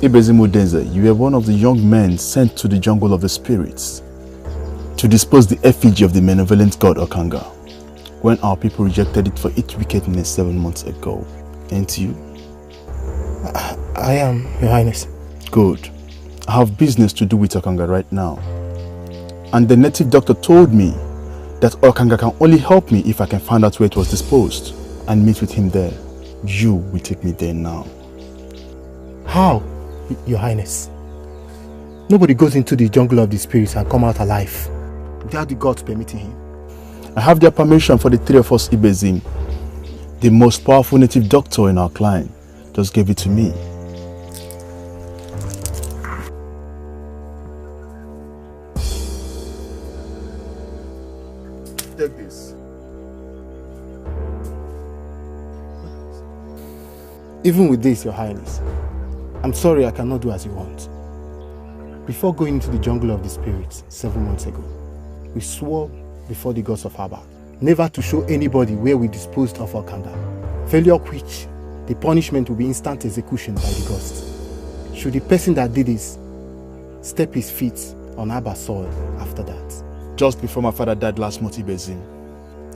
Ibezim Udeze, you were one of the young men sent to the jungle of the spirits to dispose the effigy of the malevolent god Okanga when our people rejected it for its wickedness 7 months ago. Ain't you? I am, Your Highness. Good. I have business to do with Okanga right now. And the native doctor told me that Okanga can only help me if I can find out where it was disposed and meet with him there. You will take me there now. How, Your Highness? Nobody goes into the jungle of the spirits and come out alive without the gods permitting him. I have their permission for the three of us, Ibezim. The most powerful native doctor in our clan just gave it to me. take this. Even with this, Your Highness, I'm sorry I cannot do as you want. Before going into the jungle of the spirits 7 months ago, we swore before the gods of Abba never to show anybody where we disposed of our kanga, failure of which the punishment will be instant execution by the gods. Should the person that did this step his feet on Abba soil after that. Just before my father died last month, Ibezim,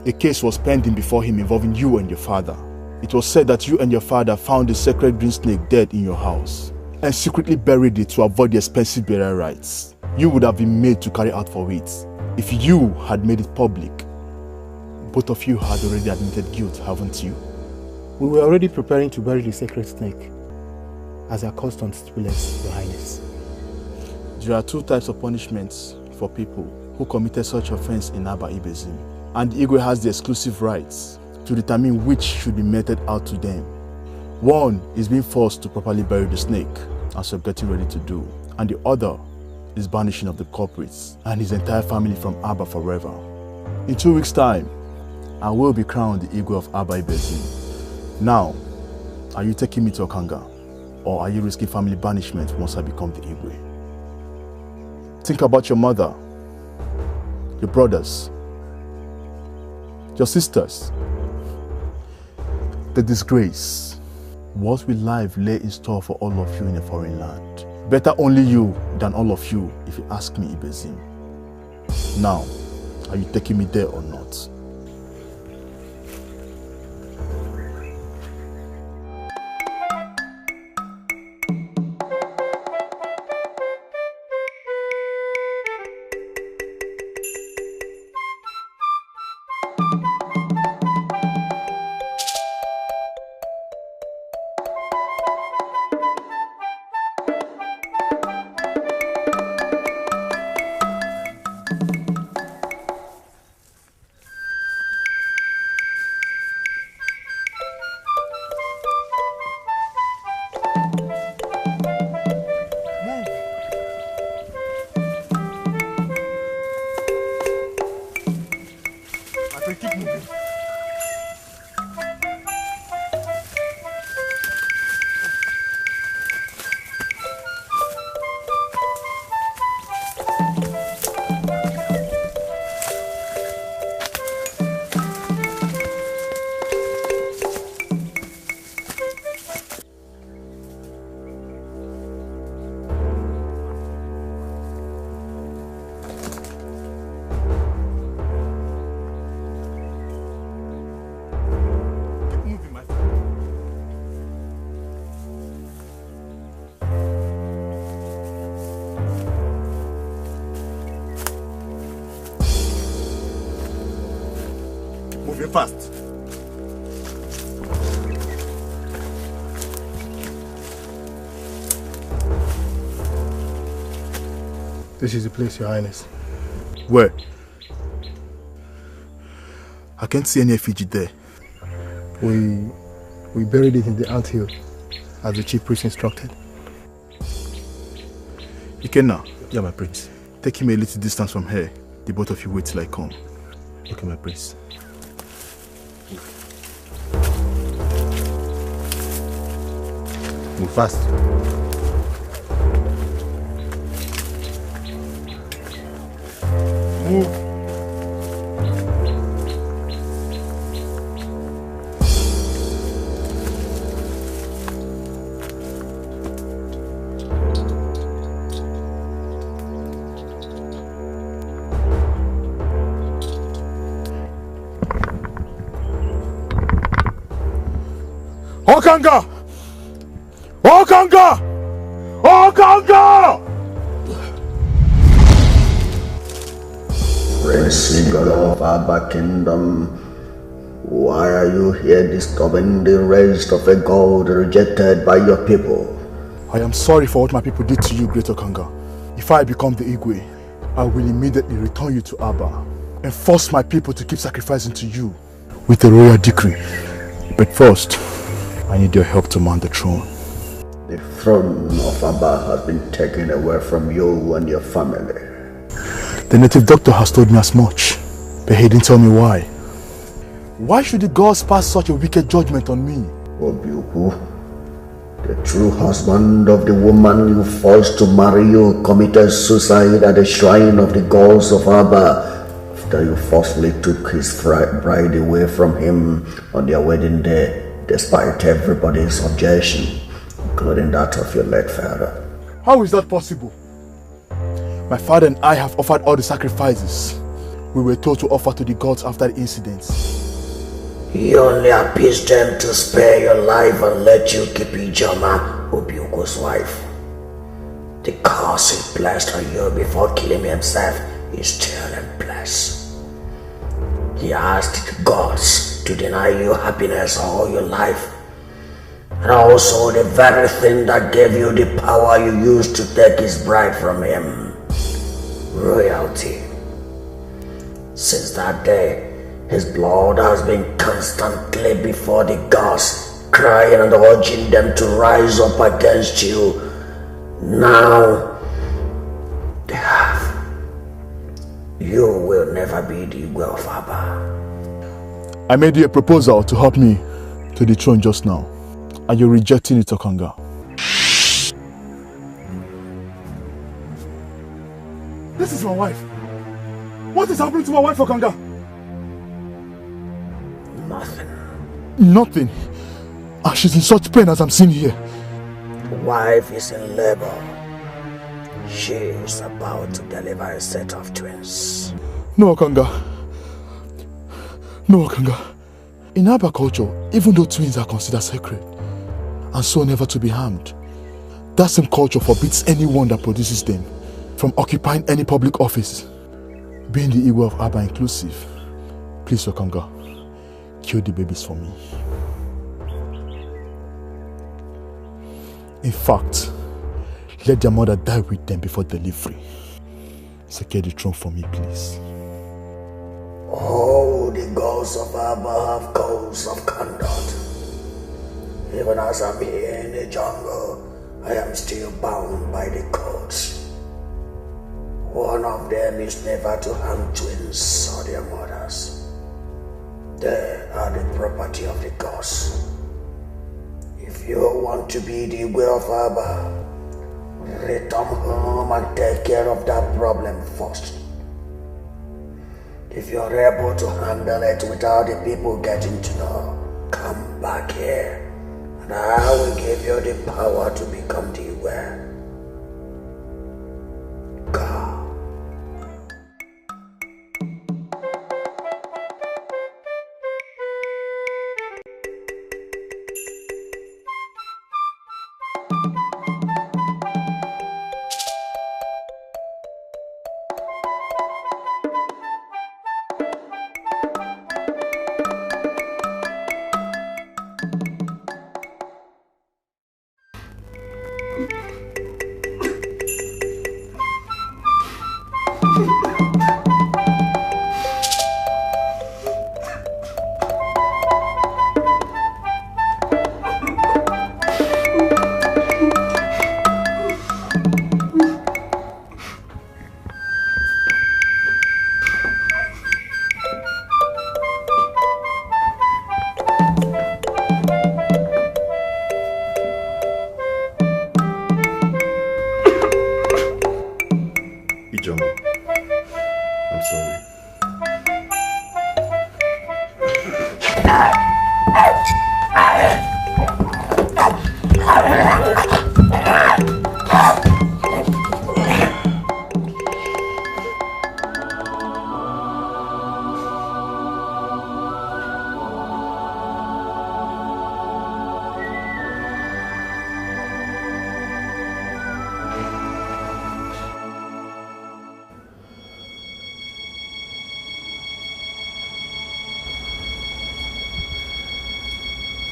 a case was pending before him involving you and your father. It was said that you and your father found the sacred green snake dead in your house and secretly buried it to avoid the expensive burial rites you would have been made to carry out for it. If you had made it public, both of you had already admitted guilt, haven't you? We were already preparing to bury the sacred snake, as our custom stipulates, Your Highness. There are 2 types of punishments for people who committed such offense in Abba Ibezim, and the Igwe has the exclusive rights to determine which should be meted out to them. One is being forced to properly bury the snake, as we're getting ready to do, and the other is banishing of the culprits and his entire family from Abba forever. In 2 weeks' time, I will be crowned the Igwe of Abba Ibezim. Now, are you taking me to Okanga, or are you risking family banishment once I become the Igwe? Think about your mother, your brothers, your sisters, the disgrace. What will life lay in store for all of you in a foreign land? Better only you than all of you, if you ask me, Ibezim. Now, are you taking me there or not? Moving fast. This is the place, Your Highness. Where? I can't see any effigy there. We buried it in the anthill, as the chief priest instructed. Ikenna. Yeah, my prince. Take him a little distance from here. The both of you wait till I come. Okay, my prince. Move fast. Move. Okanga! Okanga! Okanga! Prince Eagle of Abba Kingdom, why are you here disturbing the rest of a god rejected by your people? I am sorry for what my people did to you, Great Okanga. If I become the Igwe, I will immediately return you to Abba and force my people to keep sacrificing to you with a royal decree. But first, I need your help to mount the throne. The throne of Abba has been taken away from you and your family. The native doctor has told me as much. But he didn't tell me why. Why should the gods pass such a wicked judgment on me? Obiuku, the true husband of the woman you forced to marry you committed suicide at the shrine of the gods of Abba after you forcefully took his bride away from him on their wedding day, despite everybody's objection, including that of your late father. How is that possible? My father and I have offered all the sacrifices we were told to offer to the gods after the incidents. He only appeased them to spare your life and let you keep Ijoma, Obiuku's wife. The curse he placed on you before killing himself is still in place. He asked the gods to deny you happiness all your life, and also the very thing that gave you the power you used to take his bride from him, royalty. Since that day, his blood has been constantly before the gods, crying and urging them to rise up against you. Now, they have. You will never be the Igwe of Abba. I made you a proposal to help me to the throne just now, and you're rejecting it, Okanga. This is my wife. What is happening to my wife, Okanga? Nothing. And she's in such pain as I'm seeing here. The wife is in labor. She is about to deliver a set of twins. No, Okanga. No, Okanga. In Abba culture, even though twins are considered sacred and so never to be harmed, that same culture forbids anyone that produces them from occupying any public office, being the Igwe of Abba inclusive. Please, Okanga, kill the babies for me. In fact, let their mother die with them before delivery. Secure the throne for me, please. Oh, the gods of Abba have codes of conduct. Even as I'm here in the jungle, I am still bound by the codes. One of them is never to harm twins or their mothers. They are the property of the gods. If you want to be the way of Abba, return home and take care of that problem first. If you're able to handle it without the people getting to know, come back here, and I will give you the power to become the way. Go.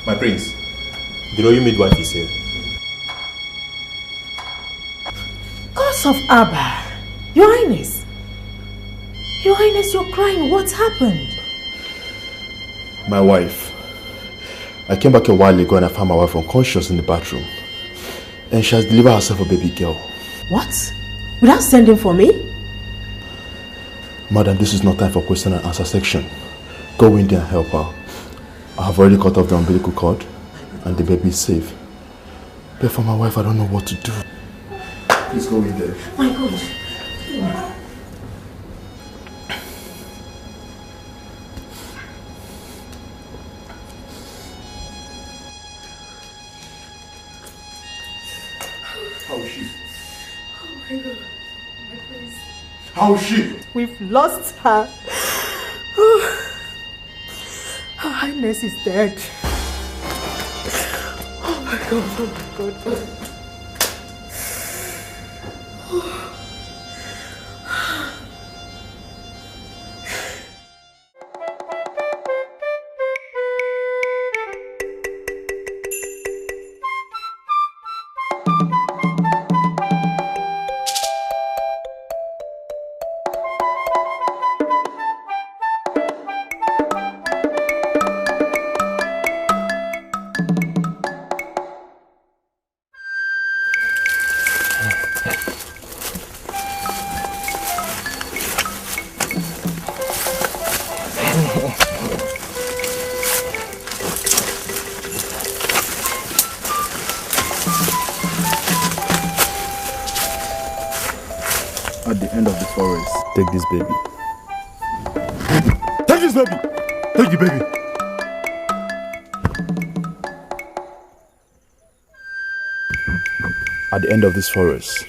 My prince, the royal midwife is here. Gods of Abba, Your Highness. Your Highness, you're crying. What happened? My wife. I came back a while ago and I found my wife unconscious in the bathroom. And she has delivered herself a baby girl. What? Without sending for me? Madam, this is not time for question and answer section. Go in there and help her. I have already cut off the umbilical cord and the baby is safe. But for my wife, I don't know what to do. Please go in there. My God. How is she? Oh my God. My prince. How is she? We've lost her. Her Highness is dead. Oh my God, oh my God. At the end of the forest, take this baby. Take this baby! Take the baby! At the end of this forest,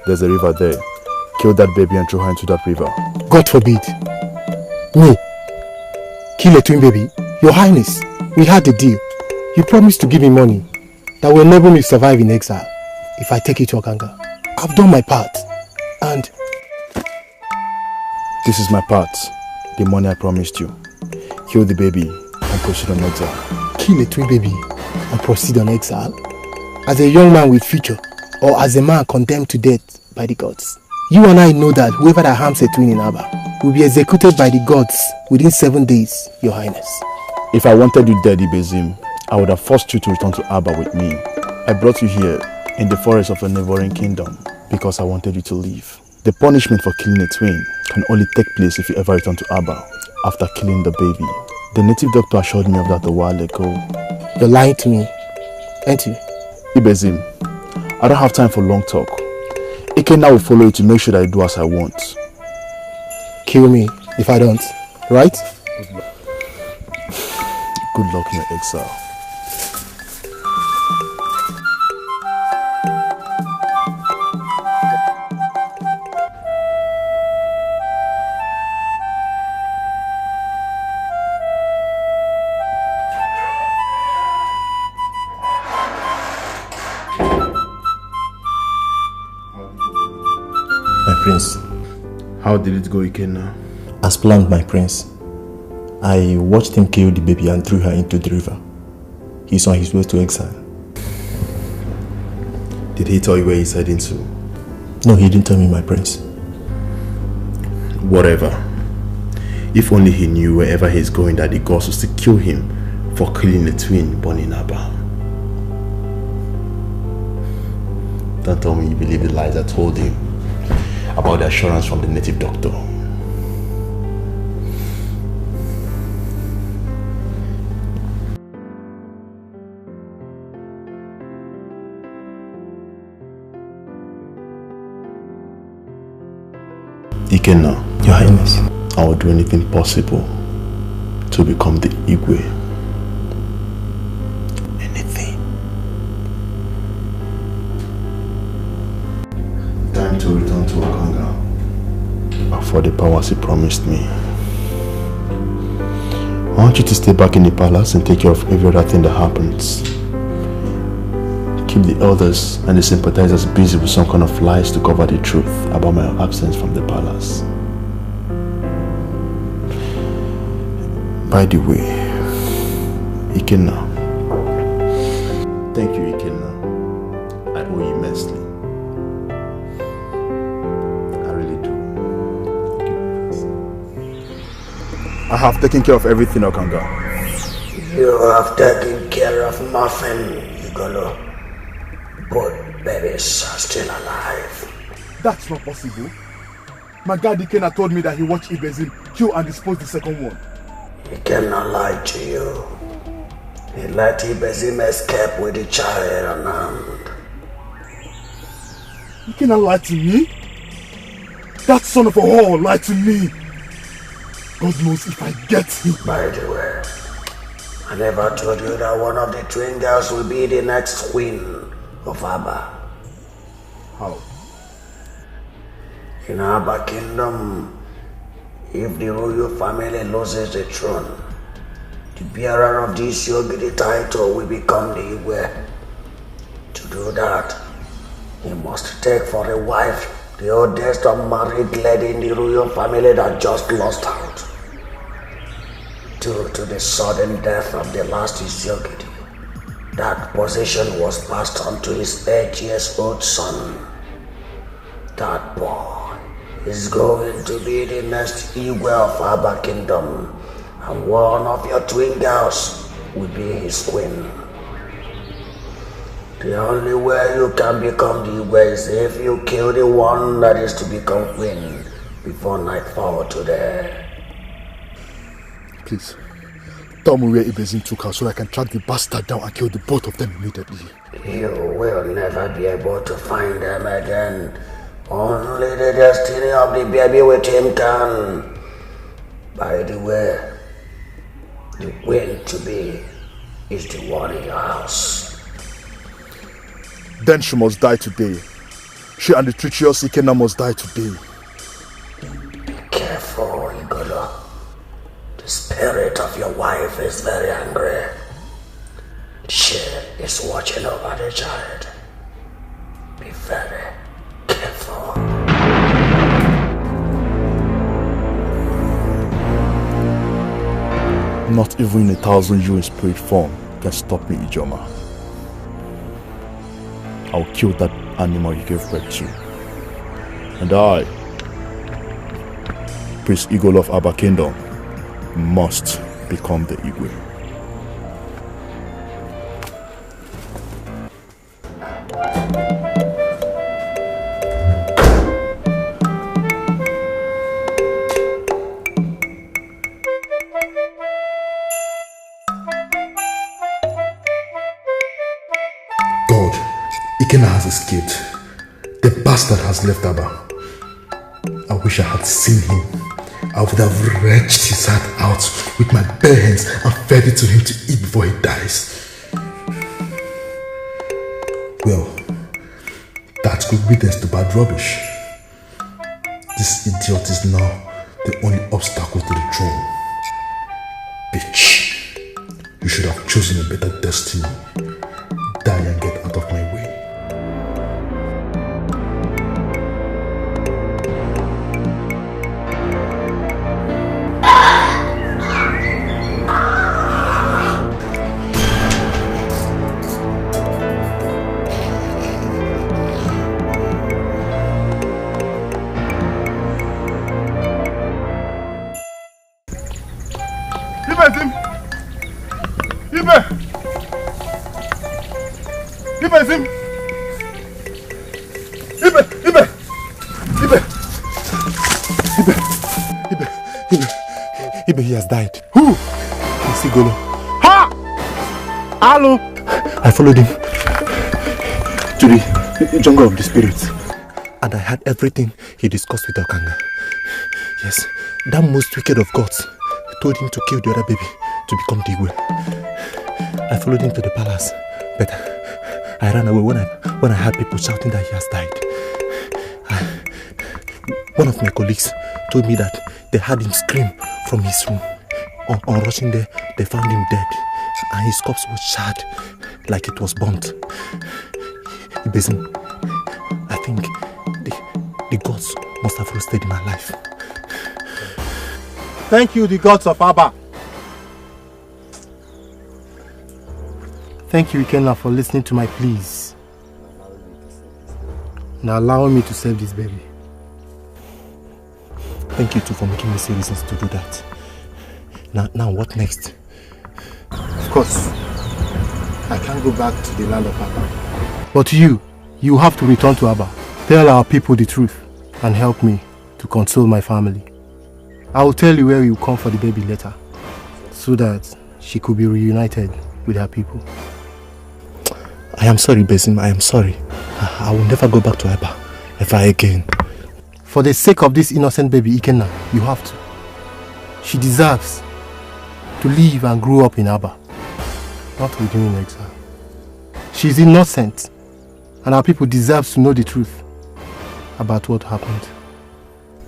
there's a river there. Kill that baby and throw her into that river. God forbid. Me? Kill a twin baby? Your Highness, we had a deal. You promised to give me money that will enable me to survive in exile if I take it to Okanga. I've done my part. And this is my part. The money I promised you. Kill the baby and proceed on exile. Kill a twin baby and proceed on exile? As a young man with future, or as a man condemned to death by the gods? You and I know that whoever that harms a twin in Aba will be executed by the gods within 7 days, Your Highness. If I wanted you dead, Ibezim, I would have forced you to return to Aba with me. I brought you here in the forest of a neighboring kingdom because I wanted you to leave. The punishment for killing a twin can only take place if you ever return to Aba after killing the baby. The native doctor assured me of that a while ago. You're lying to me, aren't you? Ibezim, I don't have time for long talk. Ikenna will follow you to make sure that I do as I want. Kill me if I don't, right? Good luck in your exile. How did it go, Ikenna? As planned, my prince. I watched him kill the baby and threw her into the river. He's on his way to exile. Did he tell you where he's heading to? No, he didn't tell me, my prince. Whatever. If only he knew wherever he's going that the gods will still kill him for killing the twin born in Aba. Don't tell me you believe the lies I told him about the assurance from the native doctor. Ikenna, Your Highness, I will do anything possible to become the Igwe. Anything. Time to return to Okanga for the powers he promised me. I want you to stay back in the palace and take care of every other thing that happens. Keep the elders and the sympathizers busy with some kind of lies to cover the truth about my absence from the palace. By the way, Ikenna. Thank you, Ikenna. I owe you immensely. I really do. I have taken care of everything, Okanga. You have taken care of nothing, Igolo. Both babies are still alive. That's not possible. My dad Ikenna told me that he watched Ibezim kill and dispose the second one. He cannot lie to you. He let Ibezim escape with the child unarmed. Ikenna lied to me? That son of a whore lied to me. God knows if I get him. By the way, I never told you that one of the twin girls will be the next queen of Abba. How? In Abba Kingdom, if the royal family loses the throne, the bearer of this Yogidi title will become the Igwe. To do that, he must take for a wife the oldest unmarried lady in the royal family that just lost out. Due to the sudden death of the last Yogidi, that position was passed on to his 8-year-old son. That boy is going to be the next Igwe of Abba Kingdom, and one of your twin girls will be his queen. The only way you can become the Igwe is if you kill the one that is to become queen before nightfall today. Please, tell me where Ibezim took her so I can track the bastard down and kill the both of them immediately. You will never be able to find them again. Only the destiny of the baby with him can. By the way, the queen to be is the one in your house. Then she must die today. She and the treacherous Ikenna must die today. Be careful, Igolo. The spirit of your wife is very angry. She is watching over the child. Be very careful. Not even 1,000 you in spirit form can stop me, Ijoma. I'll kill that animal you gave birth to. And I, Prince Eagle of Abba Kingdom, must become the Igwe. Ikenna has escaped. The bastard has left Abba. I wish I had seen him. I would have wrenched his heart out with my bare hands and fed it to him to eat before he dies. Well, that's good riddance to bad rubbish. This idiot is now the only obstacle to the throne. Bitch. You should have chosen a better destiny. Die and get out of my way. He has died. Who? It's Igolo. Ha! Hello! I followed him to the jungle of the spirits, and I heard everything he discussed with Okanga. Yes, that most wicked of gods told him to kill the other baby to become the Igwe. I followed him to the palace, but I ran away when I heard people shouting that he has died. One of my colleagues told me that they heard him scream from his room. On rushing there, they found him dead, and his corpse was charred like it was burnt. Ibezim, I think the gods must have roasted my life. Thank you, the gods of Abba. Thank you, Ikenna, for listening to my pleas and allowing me to save this baby. Thank you too for making me see reasons to do that. Now what next? Of course, I can't go back to the land of Abba. But you have to return to Abba. Tell our people the truth and help me to console my family. I will tell you where you come for the baby later, so that she could be reunited with her people. I am sorry, Besim. I am sorry. I will never go back to Eba ever again. For the sake of this innocent baby, Ikenna, you have to. She deserves to live and grow up in Aba, not with you in exile. She is innocent, and our people deserve to know the truth about what happened.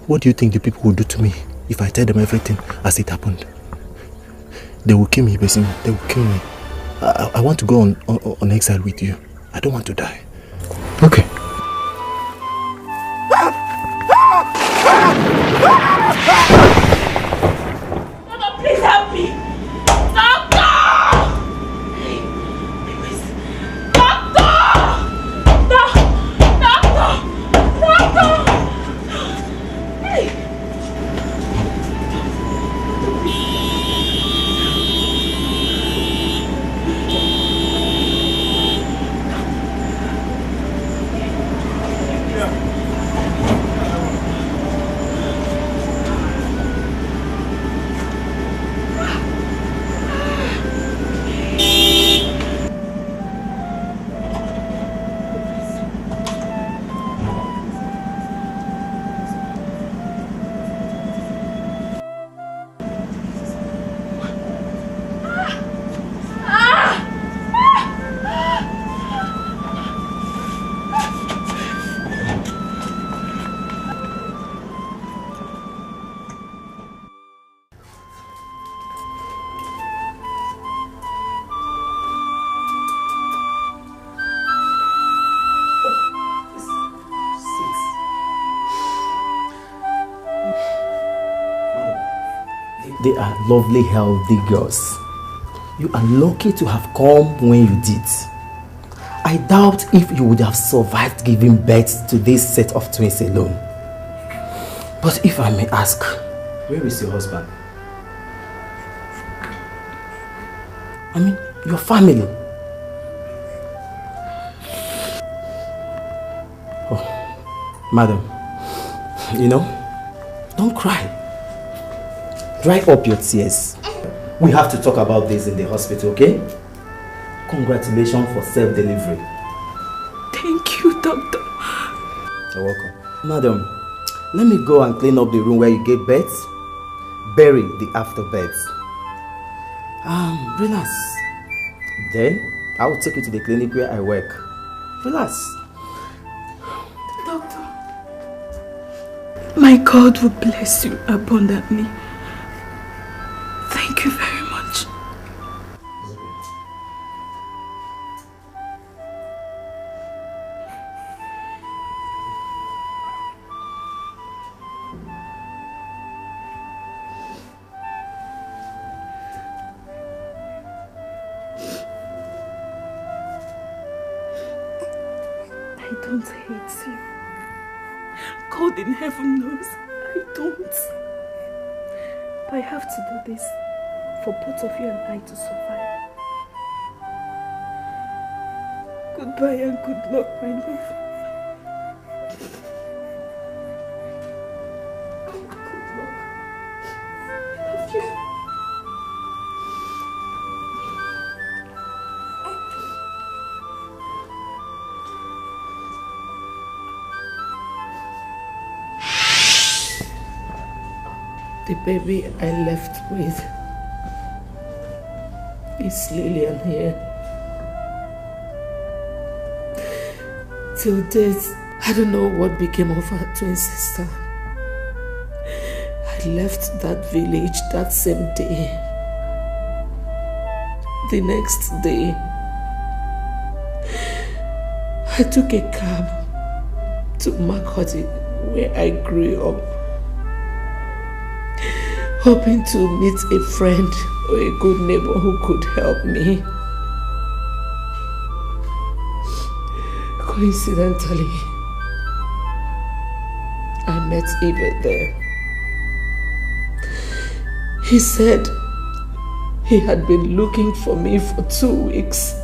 What do you think the people will do to me if I tell them everything as it happened? They will kill me, Besim. They will kill me. I want to go on exile with you. I don't want to die. Okay. Mama, please help me! Doctor! Doctor! Hey! They are lovely, healthy girls. You are lucky to have come when you did. I doubt if you would have survived giving birth to this set of twins alone. But if I may ask, where is your husband? I mean, your family. Oh, madam, you know, don't cry. Dry up your tears. We have to talk about this in the hospital, okay? Congratulations for self-delivery. Thank you, doctor. You're welcome. Madam, let me go and clean up the room where you gave birth. Bury the afterbirth. Relax. Then, I will take you to the clinic where I work. Relax. Doctor, my God will bless you abundantly. Thank you very much. I don't hate you. God in heaven knows I don't. But I have to do this for both of you and I to survive. Goodbye and good luck, my love. Good luck. I love you. The baby I left with is Lillian here. Till date, I don't know what became of her twin sister. I left that village that same day. The next day, I took a cab to Makoti, where I grew up, hoping to meet a friend or a good neighbor who could help me. Coincidentally, I met Ibe there. He said he had been looking for me for 2 weeks.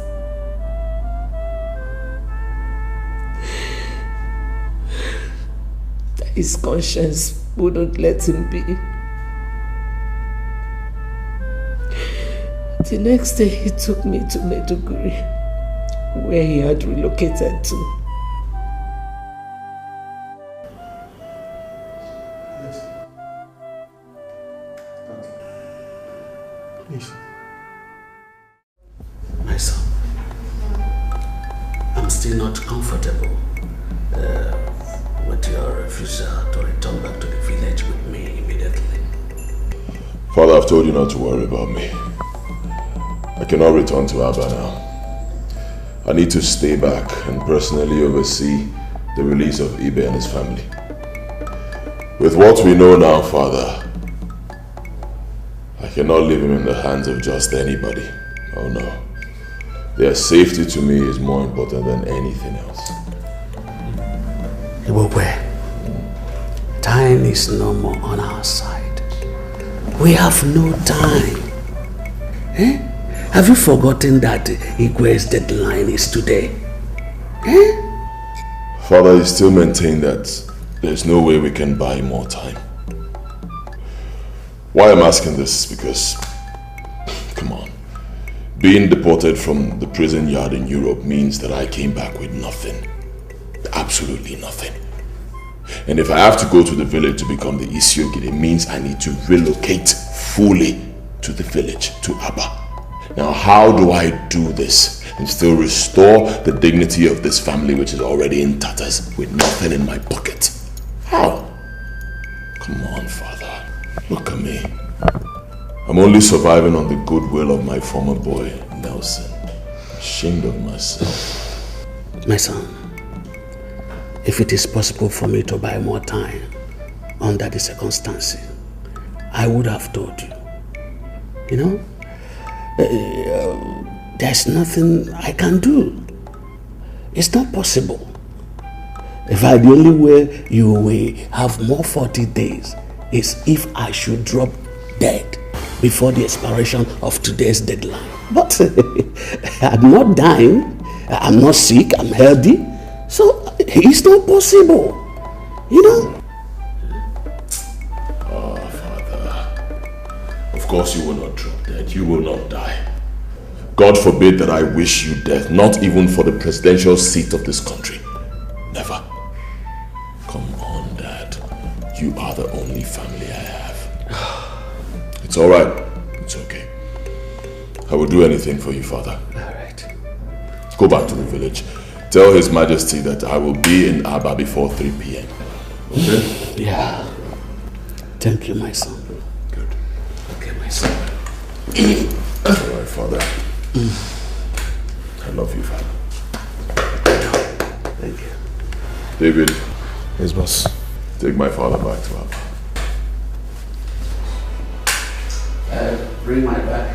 I his conscience wouldn't let him be. The next day he took me to Maiduguri, where he had relocated to. Please. My son, I'm still not comfortable with your refusal to return back to the village with me immediately. Father, I've told you not to worry about me. I cannot return to Abba now. I need to stay back and personally oversee the release of Ibe and his family. With what we know now, Father, I cannot leave him in the hands of just anybody. Oh no. Their safety to me is more important than anything else. Ibokwe, time is no more on our side. We have no time. Eh? Have you forgotten that Igwe's deadline is today? Eh? Father, you still maintain that there's no way we can buy more time. Why I'm asking this is because, come on, being deported from the prison yard in Europe means that I came back with nothing. Absolutely nothing. And if I have to go to the village to become the Isiogid, it means I need to relocate fully to the village, to Abba. Now, how do I do this and still restore the dignity of this family which is already in tatters with nothing in my pocket? How? Come on, Father. Look at me. I'm only surviving on the goodwill of my former boy, Nelson. Ashamed of myself. My son, if it is possible for me to buy more time under the circumstances, I would have told you. You know? There's nothing I can do. It's not possible. In fact, the only way you will have more 40 days is if I should drop dead before the expiration of today's deadline. But I'm not dying, I'm not sick, I'm healthy, so it's not possible, you know? Oh, Father. Of course you will not drop dead, you will not die. God forbid that I wish you death, not even for the presidential seat of this country. Never. Come on, Dad. You are the only family I have. It's all right. It's okay. I will do anything for you, Father. All right. Go back to the village. Tell His Majesty that I will be in Abba before 3 p.m. Okay? Yeah. Thank you, my son. Good. Okay, my son. All right, Father. I love you, Father. Thank you. David. Yes, boss. Take my father back to Abba. Bring my bag.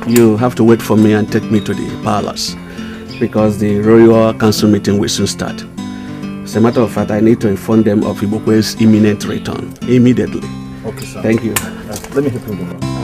You have to wait for me and take me to the palace because the royal council meeting will soon start. As a matter of fact, I need to inform them of Ibokwe's imminent return immediately. Okay, sir. Thank you. Let me help you with that.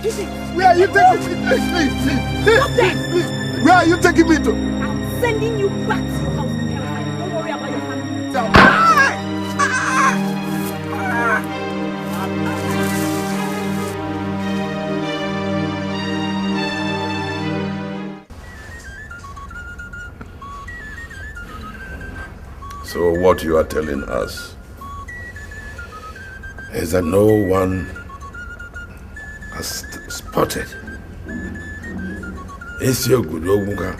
Where are you taking me? Please. Where are you taking me to? I'm sending you back to your house in hellfire. Don't worry about your family. So what you are telling us is that no one has spotted Eziogude Ogunga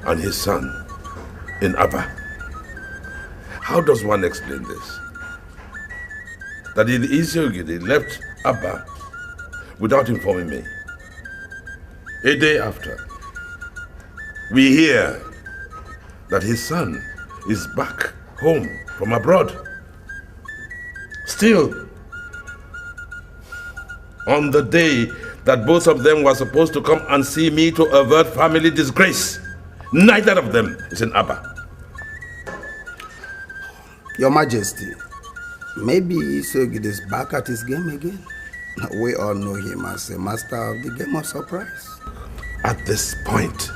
and his son in Abba. How does one explain this? That Eziogude left Abba without informing me. A day after, we hear that his son is back home from abroad. Still, on the day that both of them were supposed to come and see me to avert family disgrace, neither of them is in Abba. Your Majesty, maybe Eziogude is back at his game again. We all know him as a master of the game of surprise. At this point,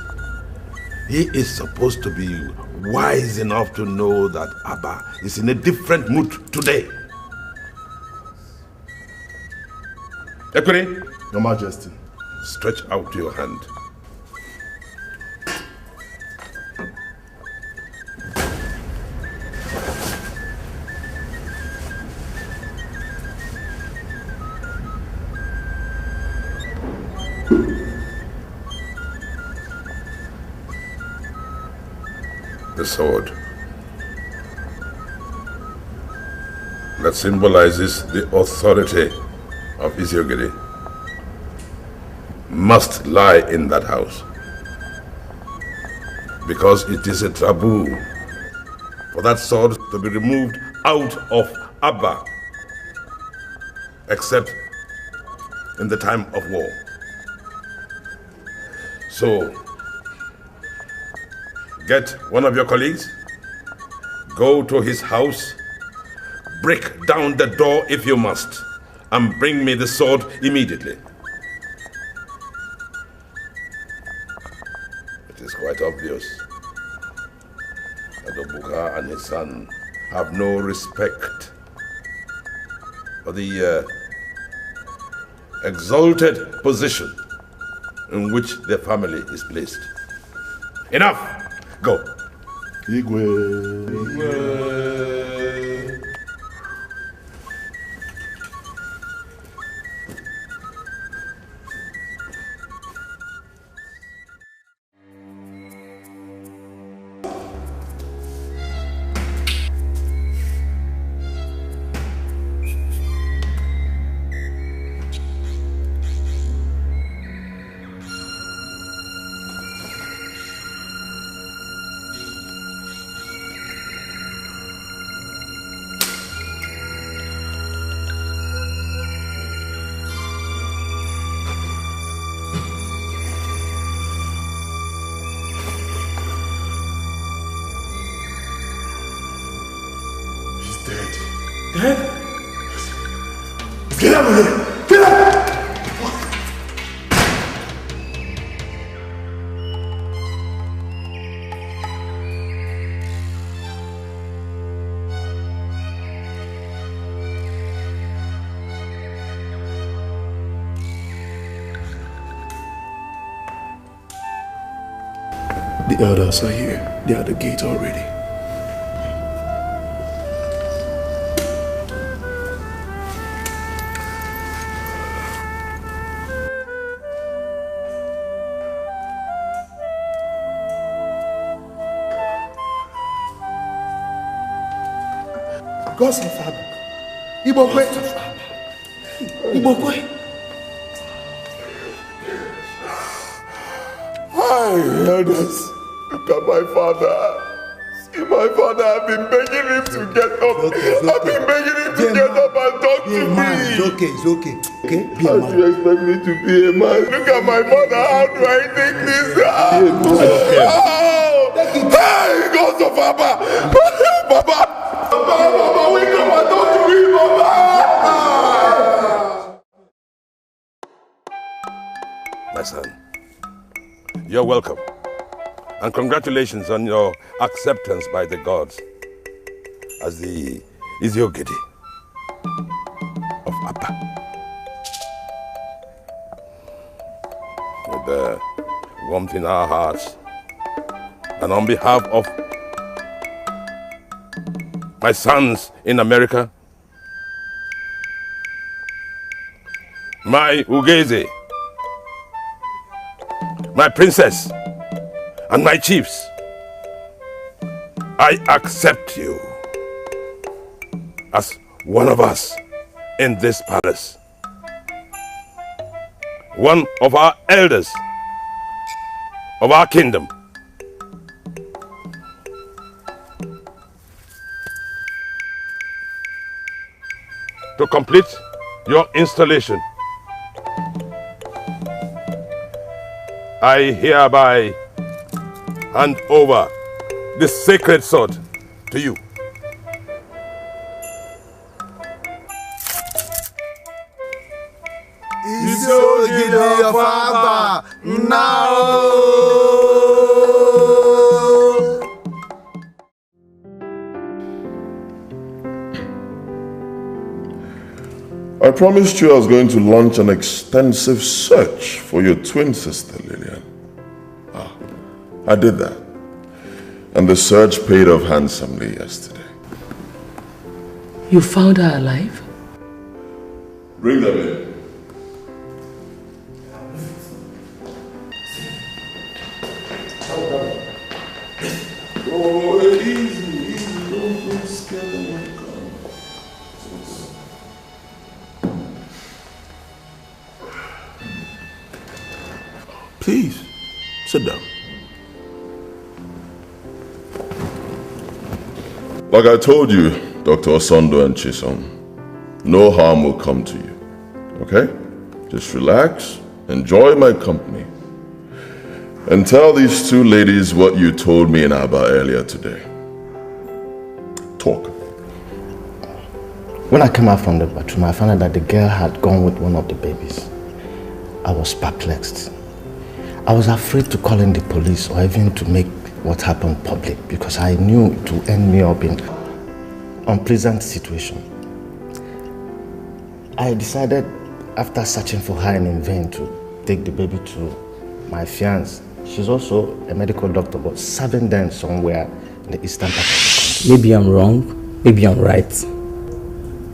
he is supposed to be wise enough to know that Abba is in a different mood today. Equity, Your Majesty. Stretch out your hand. The sword that symbolizes the authority of Eziogude must lie in that house, because it is a taboo for that sword to be removed out of Abba except in the time of war. So get one of your colleagues, go to his house, break down the door if you must, and bring me the sword immediately. It is quite obvious that Obuka and his son have no respect for the exalted position in which their family is placed. Enough! Go. Igwe. Dead? Get out of here! Get out! The elders are here. They are at the gate already. Gods of Abba. Ibokwe. Ibokwe. Hi, elders. Look at my father. See, my father, I've been begging him to get up. I've been begging him to get up and talk to me. It's okay, it's okay. Okay? Be a How man. do you expect me to be a man? Look at my father. How do I take this? Oh! Hey, gods of Abba! Baba! Baba, wake up and talk to me, Baba! You're welcome. And congratulations on your acceptance by the gods as the Iziogede of Appa. With the warmth in our hearts, and on behalf of my sons in America, my Ugeze, my princess, and my chiefs, I accept you as one of us in this palace, one of our elders of our kingdom. To complete your installation, I hereby hand over this sacred sword to you. Iziogede of Abba, now! I promised you I was going to launch an extensive search for your twin sister, Lillian. I did that. And the search paid off handsomely yesterday. You found her alive? Bring them in. Oh, easy, don't scare them when you come. Please, sit down. Like I told you, Dr. Osondo and Chisom, no harm will come to you, okay? Just relax, enjoy my company, and tell these two ladies what you told me in Abba earlier today. Talk. When I came out from the bathroom, I found out that the girl had gone with one of the babies. I was perplexed. I was afraid to call in the police or even to make what happened public because I knew it would end me up in an unpleasant situation. I decided, after searching for her in vain, to take the baby to my fiancée. She's also a medical doctor, but serving them somewhere in the eastern part of the country. Maybe I'm wrong, maybe I'm right.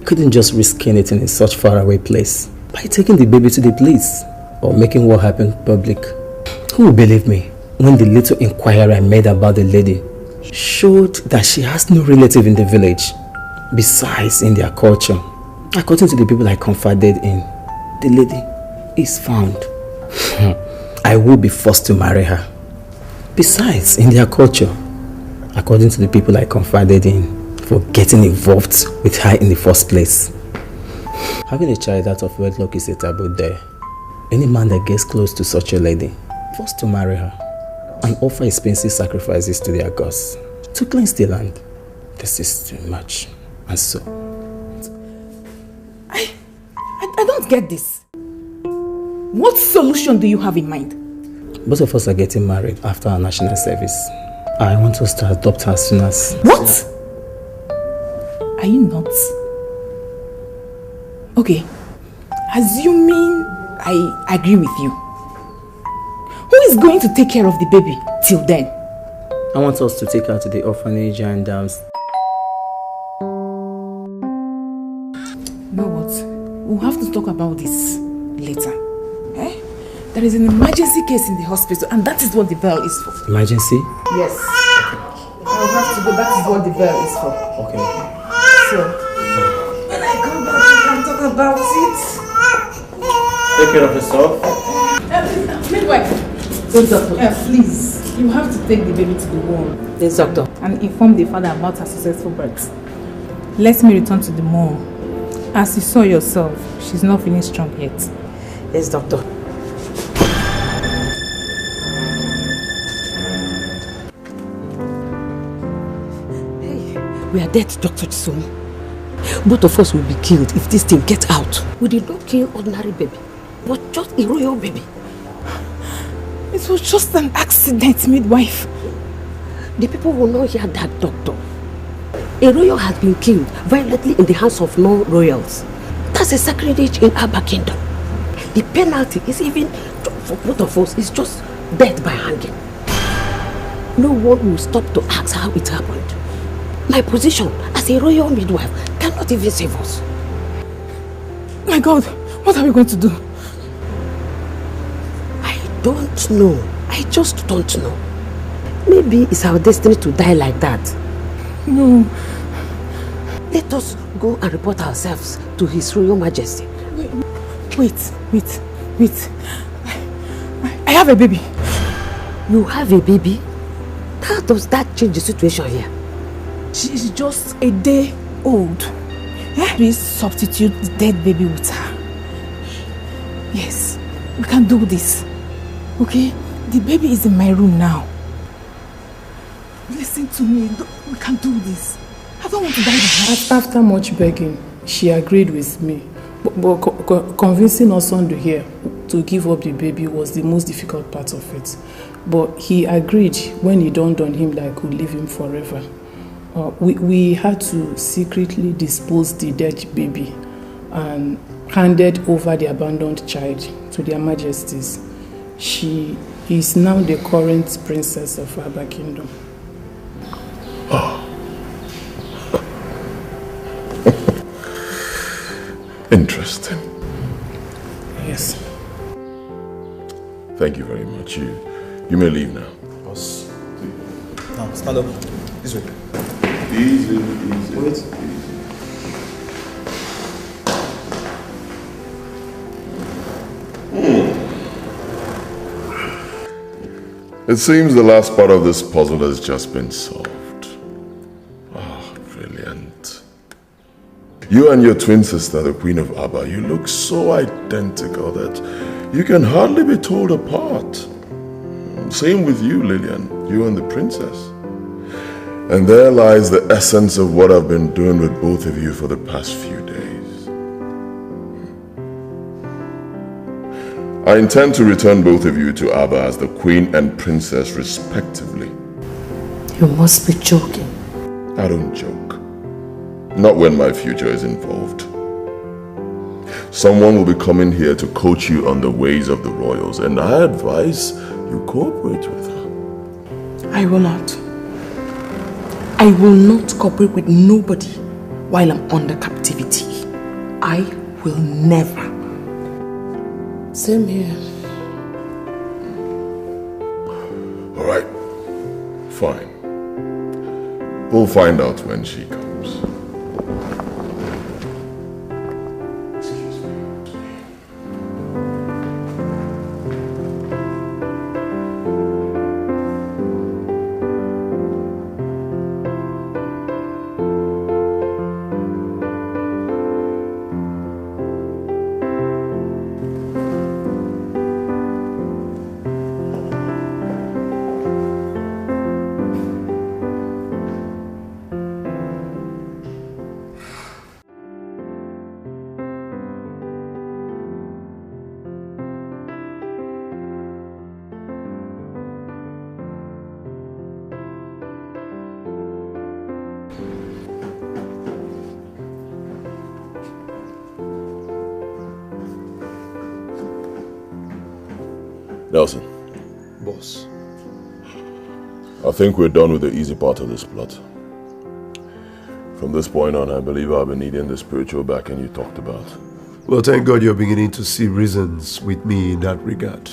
Couldn't just risk anything in such faraway place by taking the baby to the police or making what happened public. Who will believe me when the little inquiry I made about the lady showed that she has no relative in the village? Besides, in their culture, according to the people I confided in, the lady is found. I will be forced to marry her. Besides, in their culture, according to the people I confided in, for getting involved with her in the first place. Having a child out of wedlock is a taboo there. Any man that gets close to such a lady, forced to marry her and offer expensive sacrifices to their gods to cleanse the land. This is too much. And so... I don't get this. What solution do you have in mind? Both of us are getting married after our national service. I want us to adopt her as soon as... What? Are you nuts? Okay, assuming I agree with you, who is going to take care of the baby till then? I want us to take her to the orphanage and You know what? We'll have to talk about this later. Eh? There is an emergency case in the hospital and that is what the bell is for. Emergency? Yes. I'll have to go. That is what the bell is for. Okay. So, when I come back, we can talk about it. Take care of yourself. Midwife. So, doctor, please, you have to take the baby to the ward. Yes, doctor. And inform the father about her successful birth. Let me return to the mall. As you saw yourself, she's not feeling strong yet. Yes, doctor. Hey, we are dead, Dr. Chisom. Both of us will be killed if this thing gets out. We did not kill ordinary baby, but just a royal baby. It was just an accident, midwife. The people will not hear that, doctor. A royal has been killed violently in the hands of non-royals. That's a sacrilege in our kingdom. The penalty is even, for both of us, is just death by hanging. No one will stop to ask how it happened. My position as a royal midwife cannot even save us. My God, what are we going to do? I don't know. I just don't know. Maybe it's our destiny to die like that. No. Let us go and report ourselves to His Royal Majesty. Wait. I have a baby. You have a baby? How does that change the situation here? She's just a day old. Please substitute the dead baby with her. Yes, we can do this. Okay? The baby is in my room now. Listen to me. We can do this. I don't want to die like that. After much begging, she agreed with me. But convincing our son here to give up the baby was the most difficult part of it. But he agreed when it dawned on him that I could leave him forever. We had to secretly dispose the dead baby and handed over the abandoned child to their majesties. She is now the current princess of our kingdom. Oh. Interesting. Yes. Thank you very much. You may leave now. Boss. Now, stand up. This way. Easy. Wait. It seems the last part of this puzzle has just been solved. Oh, brilliant. You and your twin sister, the Queen of Abba, you look so identical that you can hardly be told apart. Same with you, Lillian, you and the princess. And there lies the essence of what I've been doing with both of you for the past few days. I intend to return both of you to Abba as the Queen and Princess respectively. You must be joking. I don't joke. Not when my future is involved. Someone will be coming here to coach you on the ways of the royals, and I advise you cooperate with her. I will not. I will not cooperate with nobody while I'm under captivity. I will never. Same here. All right. Fine. We'll find out when she comes. Nelson. Boss. I think we're done with the easy part of this plot. From this point on, I believe I'll be needing the spiritual backing you talked about. Well, thank God you're beginning to see reasons with me in that regard.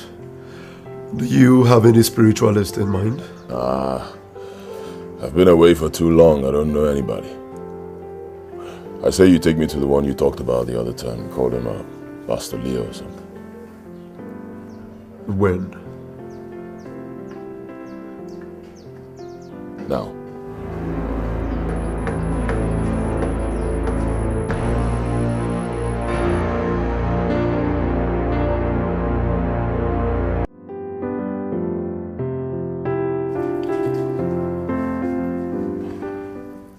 Do you have any spiritualist in mind? I've been away for too long. I don't know anybody. I say you take me to the one you talked about the other time. You called him Pastor Leo or something. When? Now.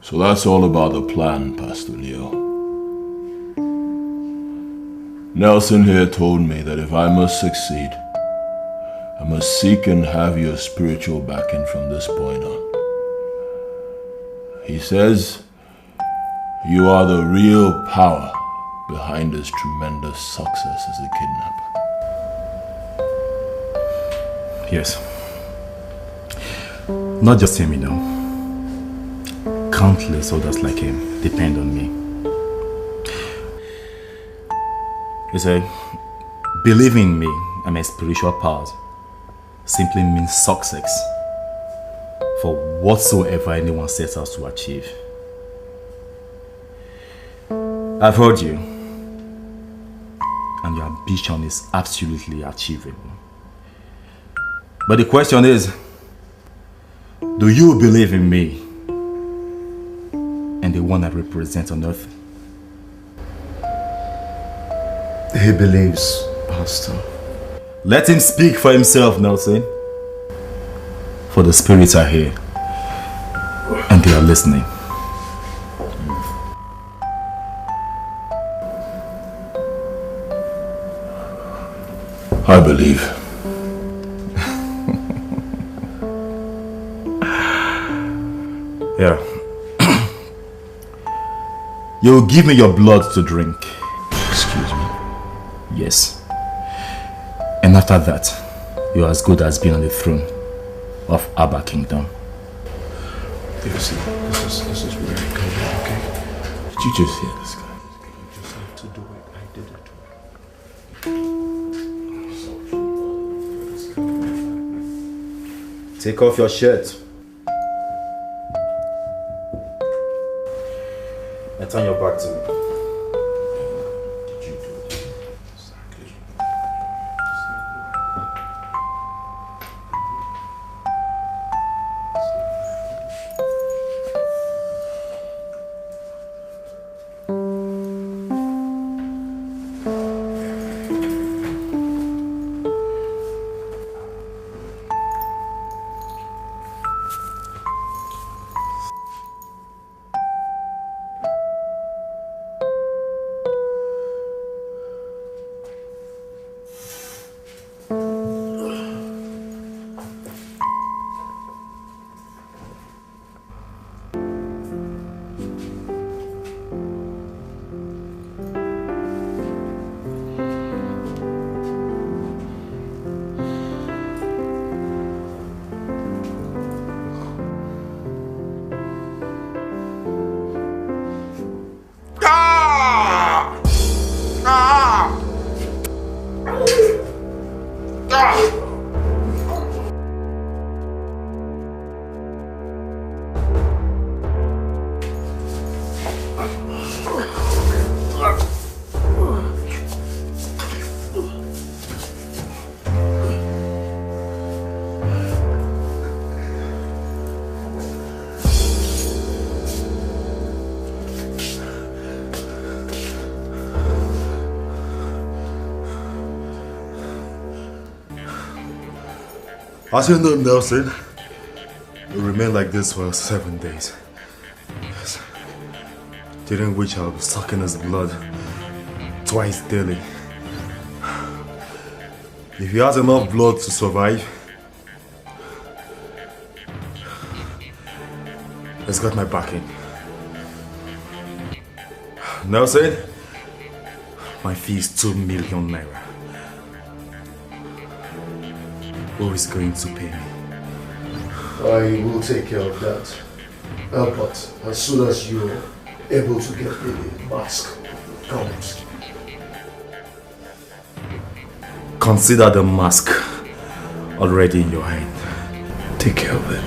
So that's all about the plan, Pastor Leo. Nelson here told me that if I must succeed, I must must seek and have your spiritual backing from this point on. He says, you are the real power behind this tremendous success as a kidnapper. Yes. Not just him, you know. Countless others like him depend on me. You say, believing in me and my spiritual powers simply means success for whatsoever anyone sets out to achieve. I've heard you, and your ambition is absolutely achievable. But the question is, do you believe in me and the one I represent on earth? He believes, Pastor. Let him speak for himself, Nelson. For the spirits are here, and they are listening. I believe. Yeah. You'll give me your blood to drink. Excuse me? Yes. And after that, you're as good as being on the throne of Abba Kingdom. This is very good, okay? Did you just hear this guy? You just have to do it. I did it. Take off your shirt. And turn your back to me. As you know, Nelson, will remain like this for 7 days. Yes. During which I'll be sucking his blood twice daily. If he has enough blood to survive, he's got my backing. Nelson, my fee is 2 million naira. Who is going to pay me? I will take care of that. But as soon as you're able to get the mask comes. Consider the mask already in your hand. Take care of it.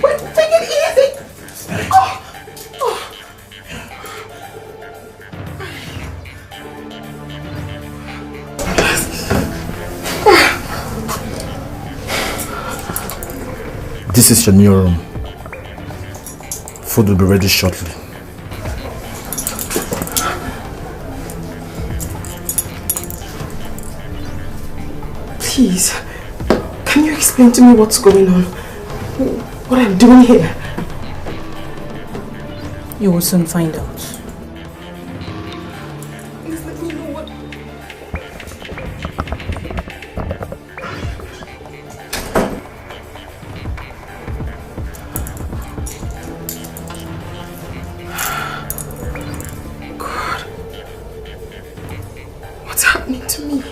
Wait, take it easy. This is your new room. Food will be ready shortly. Please, can you explain to me what's going on? What I'm doing here? You will soon find out. Please let me know what... God. What's happening to me?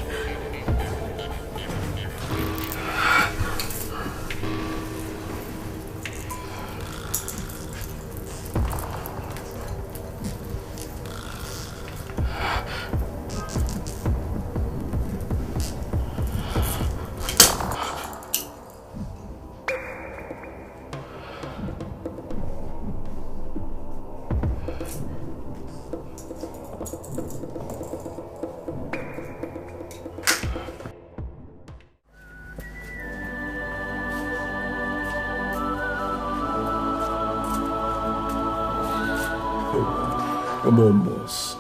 Come on, boss.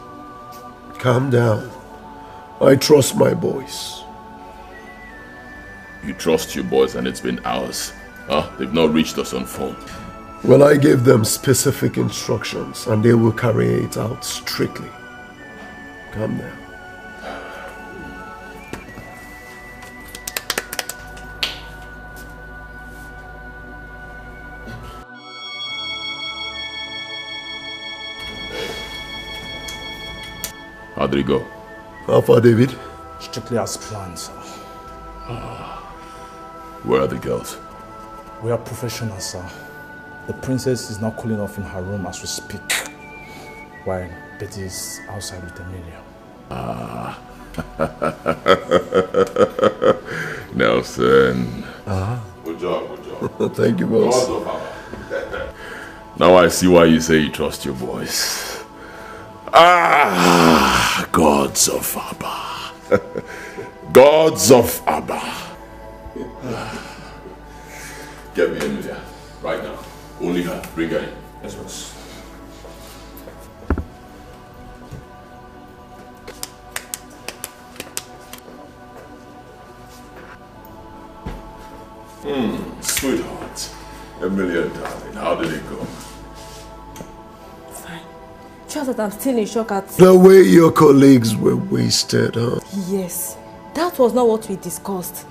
Calm down. I trust my boys. You trust your boys and it's been hours. Huh? They've not reached us on phone. Well, I gave them specific instructions and they will carry it out strictly. Calm down. How did it go? How far, David? Strictly as planned, sir. Where are the girls? We are professionals, sir. The princess is now cooling off in her room as we speak, while Betty is outside with Emilia. Nelson. Good job. Thank you, boss. Now I see why you say you trust your boys. Gods of Abba. Gods of Abba. Get me Emilia, right now. Only her. Bring her in. Yes, boss. Sweetheart. Emilia, darling, how did it go? Just that I'm still in shock at... The way your colleagues were wasted, huh? Yes. That was not what we discussed.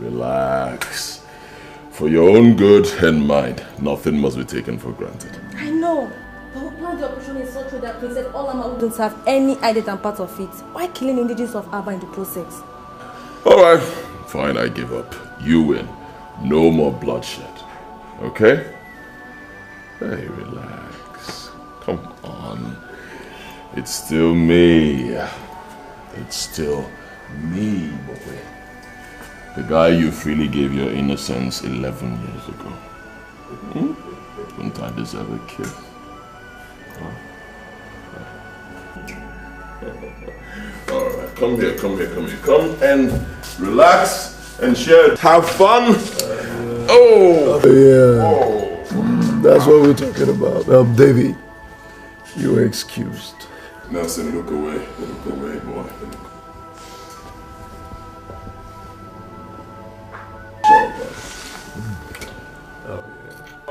Relax. For your own good and mind, nothing must be taken for granted. I know. But we planned the operation in such a way that Princess Olama wouldn't have any idea and part of it. Why killing indigenous of Abba in the process? Alright, fine, I give up. You win. No more bloodshed. Okay? Hey, relax. Come on. It's still me. It's still me, boy. The guy you freely gave your innocence 11 years ago. Wouldn't I deserve a kiss? Alright, come here. Come and relax and share. Have fun. That's what we're talking about. David, you're excused. Nelson, look away. Look away, boy.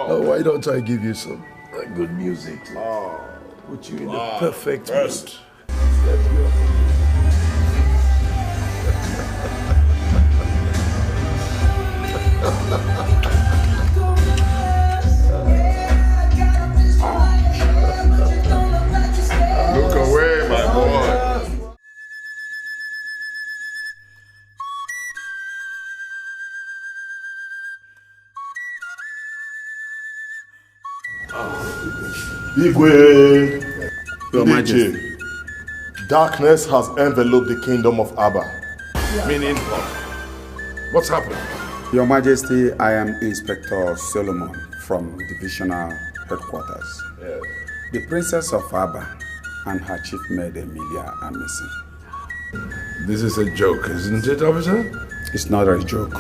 Why don't I give you some good music? put you in the perfect first. Look away, my boy. Igwe, Your Majesty. Darkness has enveloped the kingdom of Abba. Meaning what? What's happened? Your Majesty, I am Inspector Solomon from Divisional Headquarters. Yes. The Princess of Abba and her chief maid Emilia are missing. This is a joke, isn't it, officer? It's not a joke,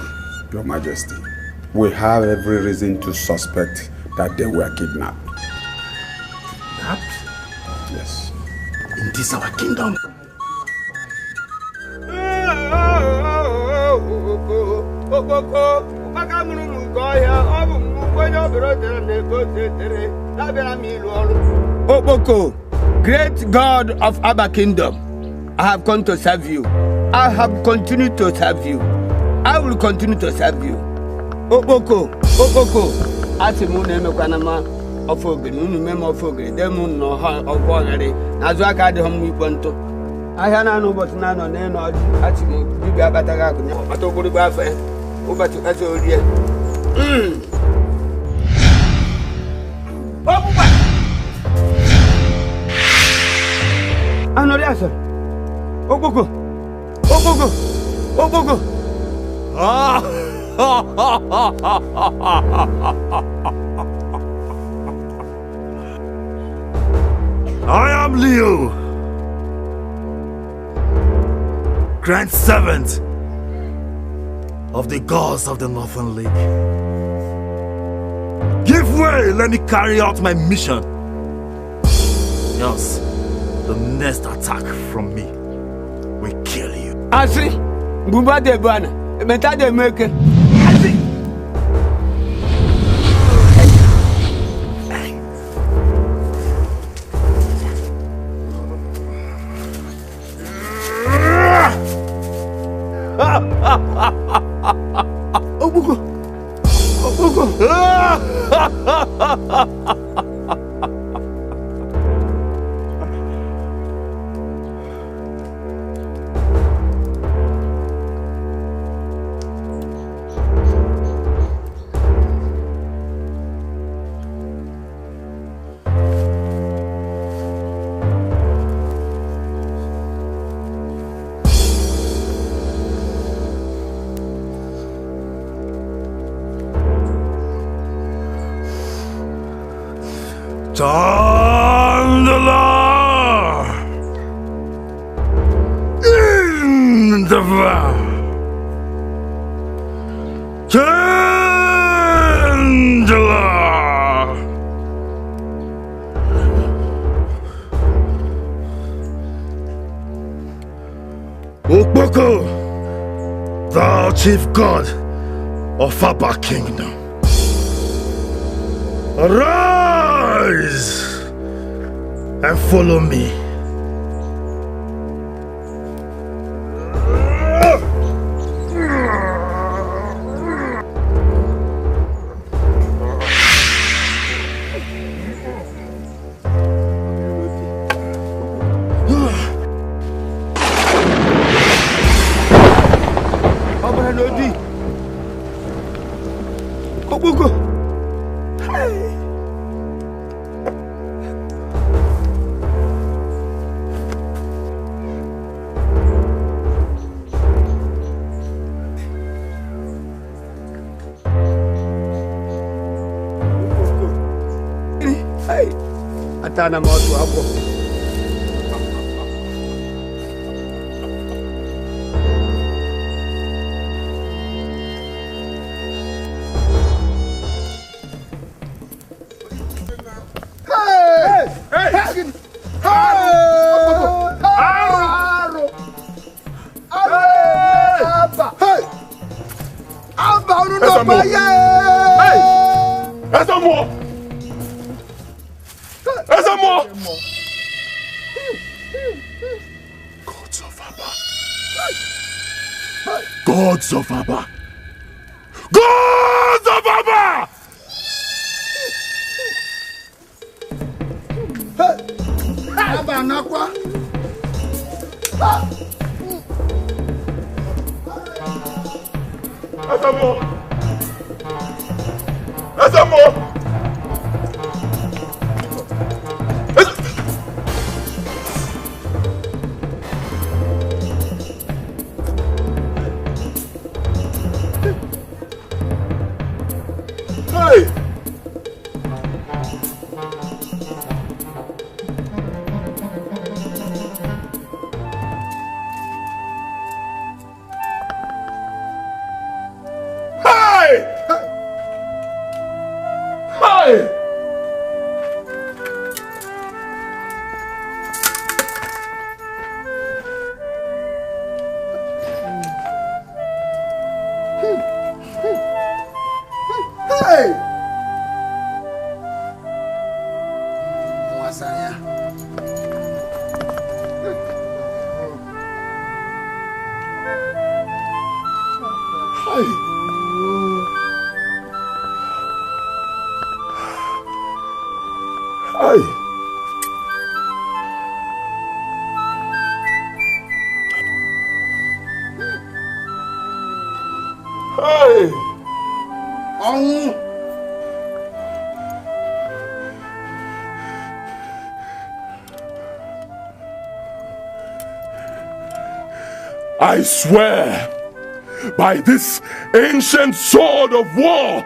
Your Majesty. We have every reason to suspect that they were kidnapped. Kidnapped? Yes. In this our kingdom. Oboko, great God of Abba Kingdom, I have come to serve you. I have continued to serve you. I will continue to serve you. Oboko, Atimune Mekanama of Ogin, Memo of Ogin, Demon no of Wagari, Nazaka de Home Ponto. I had no but none on any Atimu, Bigabataga, Atoguribafe, over to Azoria. Anoriasa. Oboko. I am Leo, Grand Servant of the gods of the Northern League. Give way, let me carry out my mission. Else, the next attack from me will kill you. Asri, Bumba de Bana, Meta de Merkel. Obugo. Chandler in the vow. Chandler. Ukboko, thou chief god of Abba Kingdom. Arise and follow me. Atana moto hapo. Gods of Abba. Gods of Abba. Gods of Abba! Abba nakwa. Asamo! Asamo! Hey! I swear by this ancient sword of war,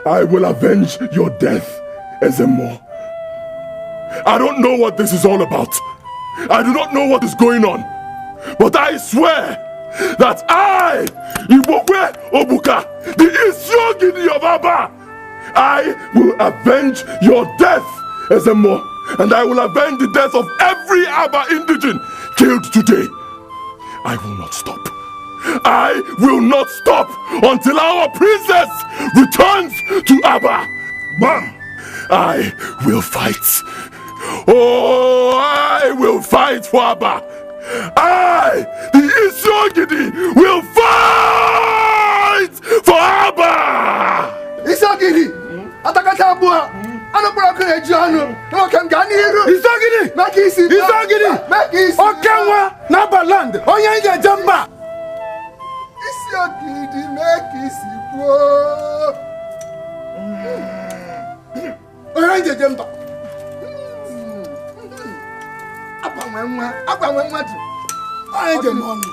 I will avenge your death, Ezemo. I don't know what this is all about. I do not know what is going on. But I swear that I, Ibokwe Obuka, the Isiogidi of Abba, I will avenge your death, Ezemo. And I will avenge the death of every Abba indigene killed today. I will not stop. I will not stop until our princess returns to Abba. Bam! I will fight. Oh, I will fight for Abba. I, the Isiogidi, will fight for Abba. Isiogidi, Atakatabua. Isogidi! Isogidi! Okenwa Naba land! Onye ije jamba! Isiogidi make isi bro! Onye ije jamba! Apa mwenwa tu! Onye ije mwami!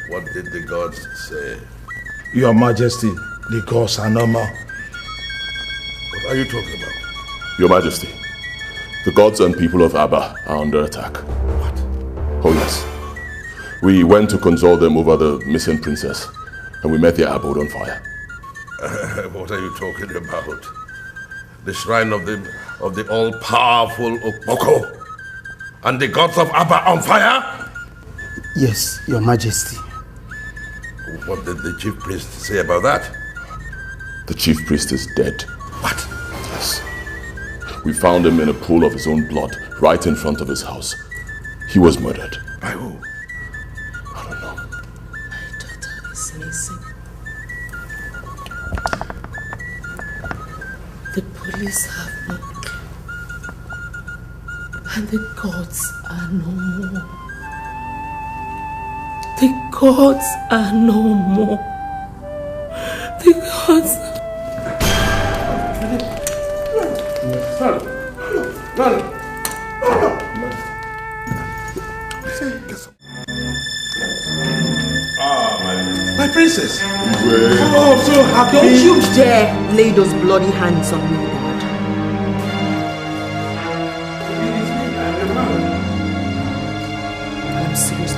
What did the gods say? Your Majesty, the gods are normal. What are you talking about? Your Majesty, the gods and people of Abba are under attack. What? Oh yes. We went to console them over the missing princess, and we met their abode on fire. What are you talking about? The shrine of the all-powerful Okpoko and the gods of Abba on fire? Yes, Your Majesty. What did the chief priest say about that? The chief priest is dead. What? Yes. We found him in a pool of his own blood, right in front of his house. He was murdered. By who? I don't know. My daughter is missing. The police have no clue. And the gods are no more. The gods are no more. The gods. My princess. Oh, so happy. Don't you dare lay those bloody hands on me, Dad.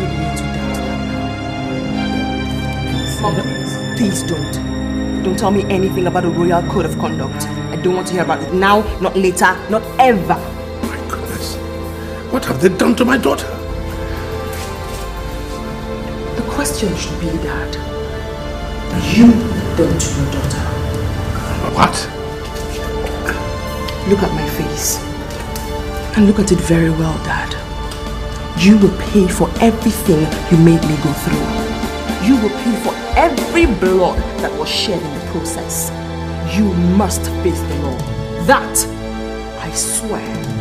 too late to doubt that now. Mom, please don't. Don't tell me anything about a royal code of conduct. I don't want to hear about it now, not later, not ever. My goodness. What have they done to my daughter? The question should be that you done to your daughter. What? Look at my face. And look at it very well, Dad. You will pay for everything you made me go through. You will pay for every blood that was shed in the process. You must face the law. That, I swear.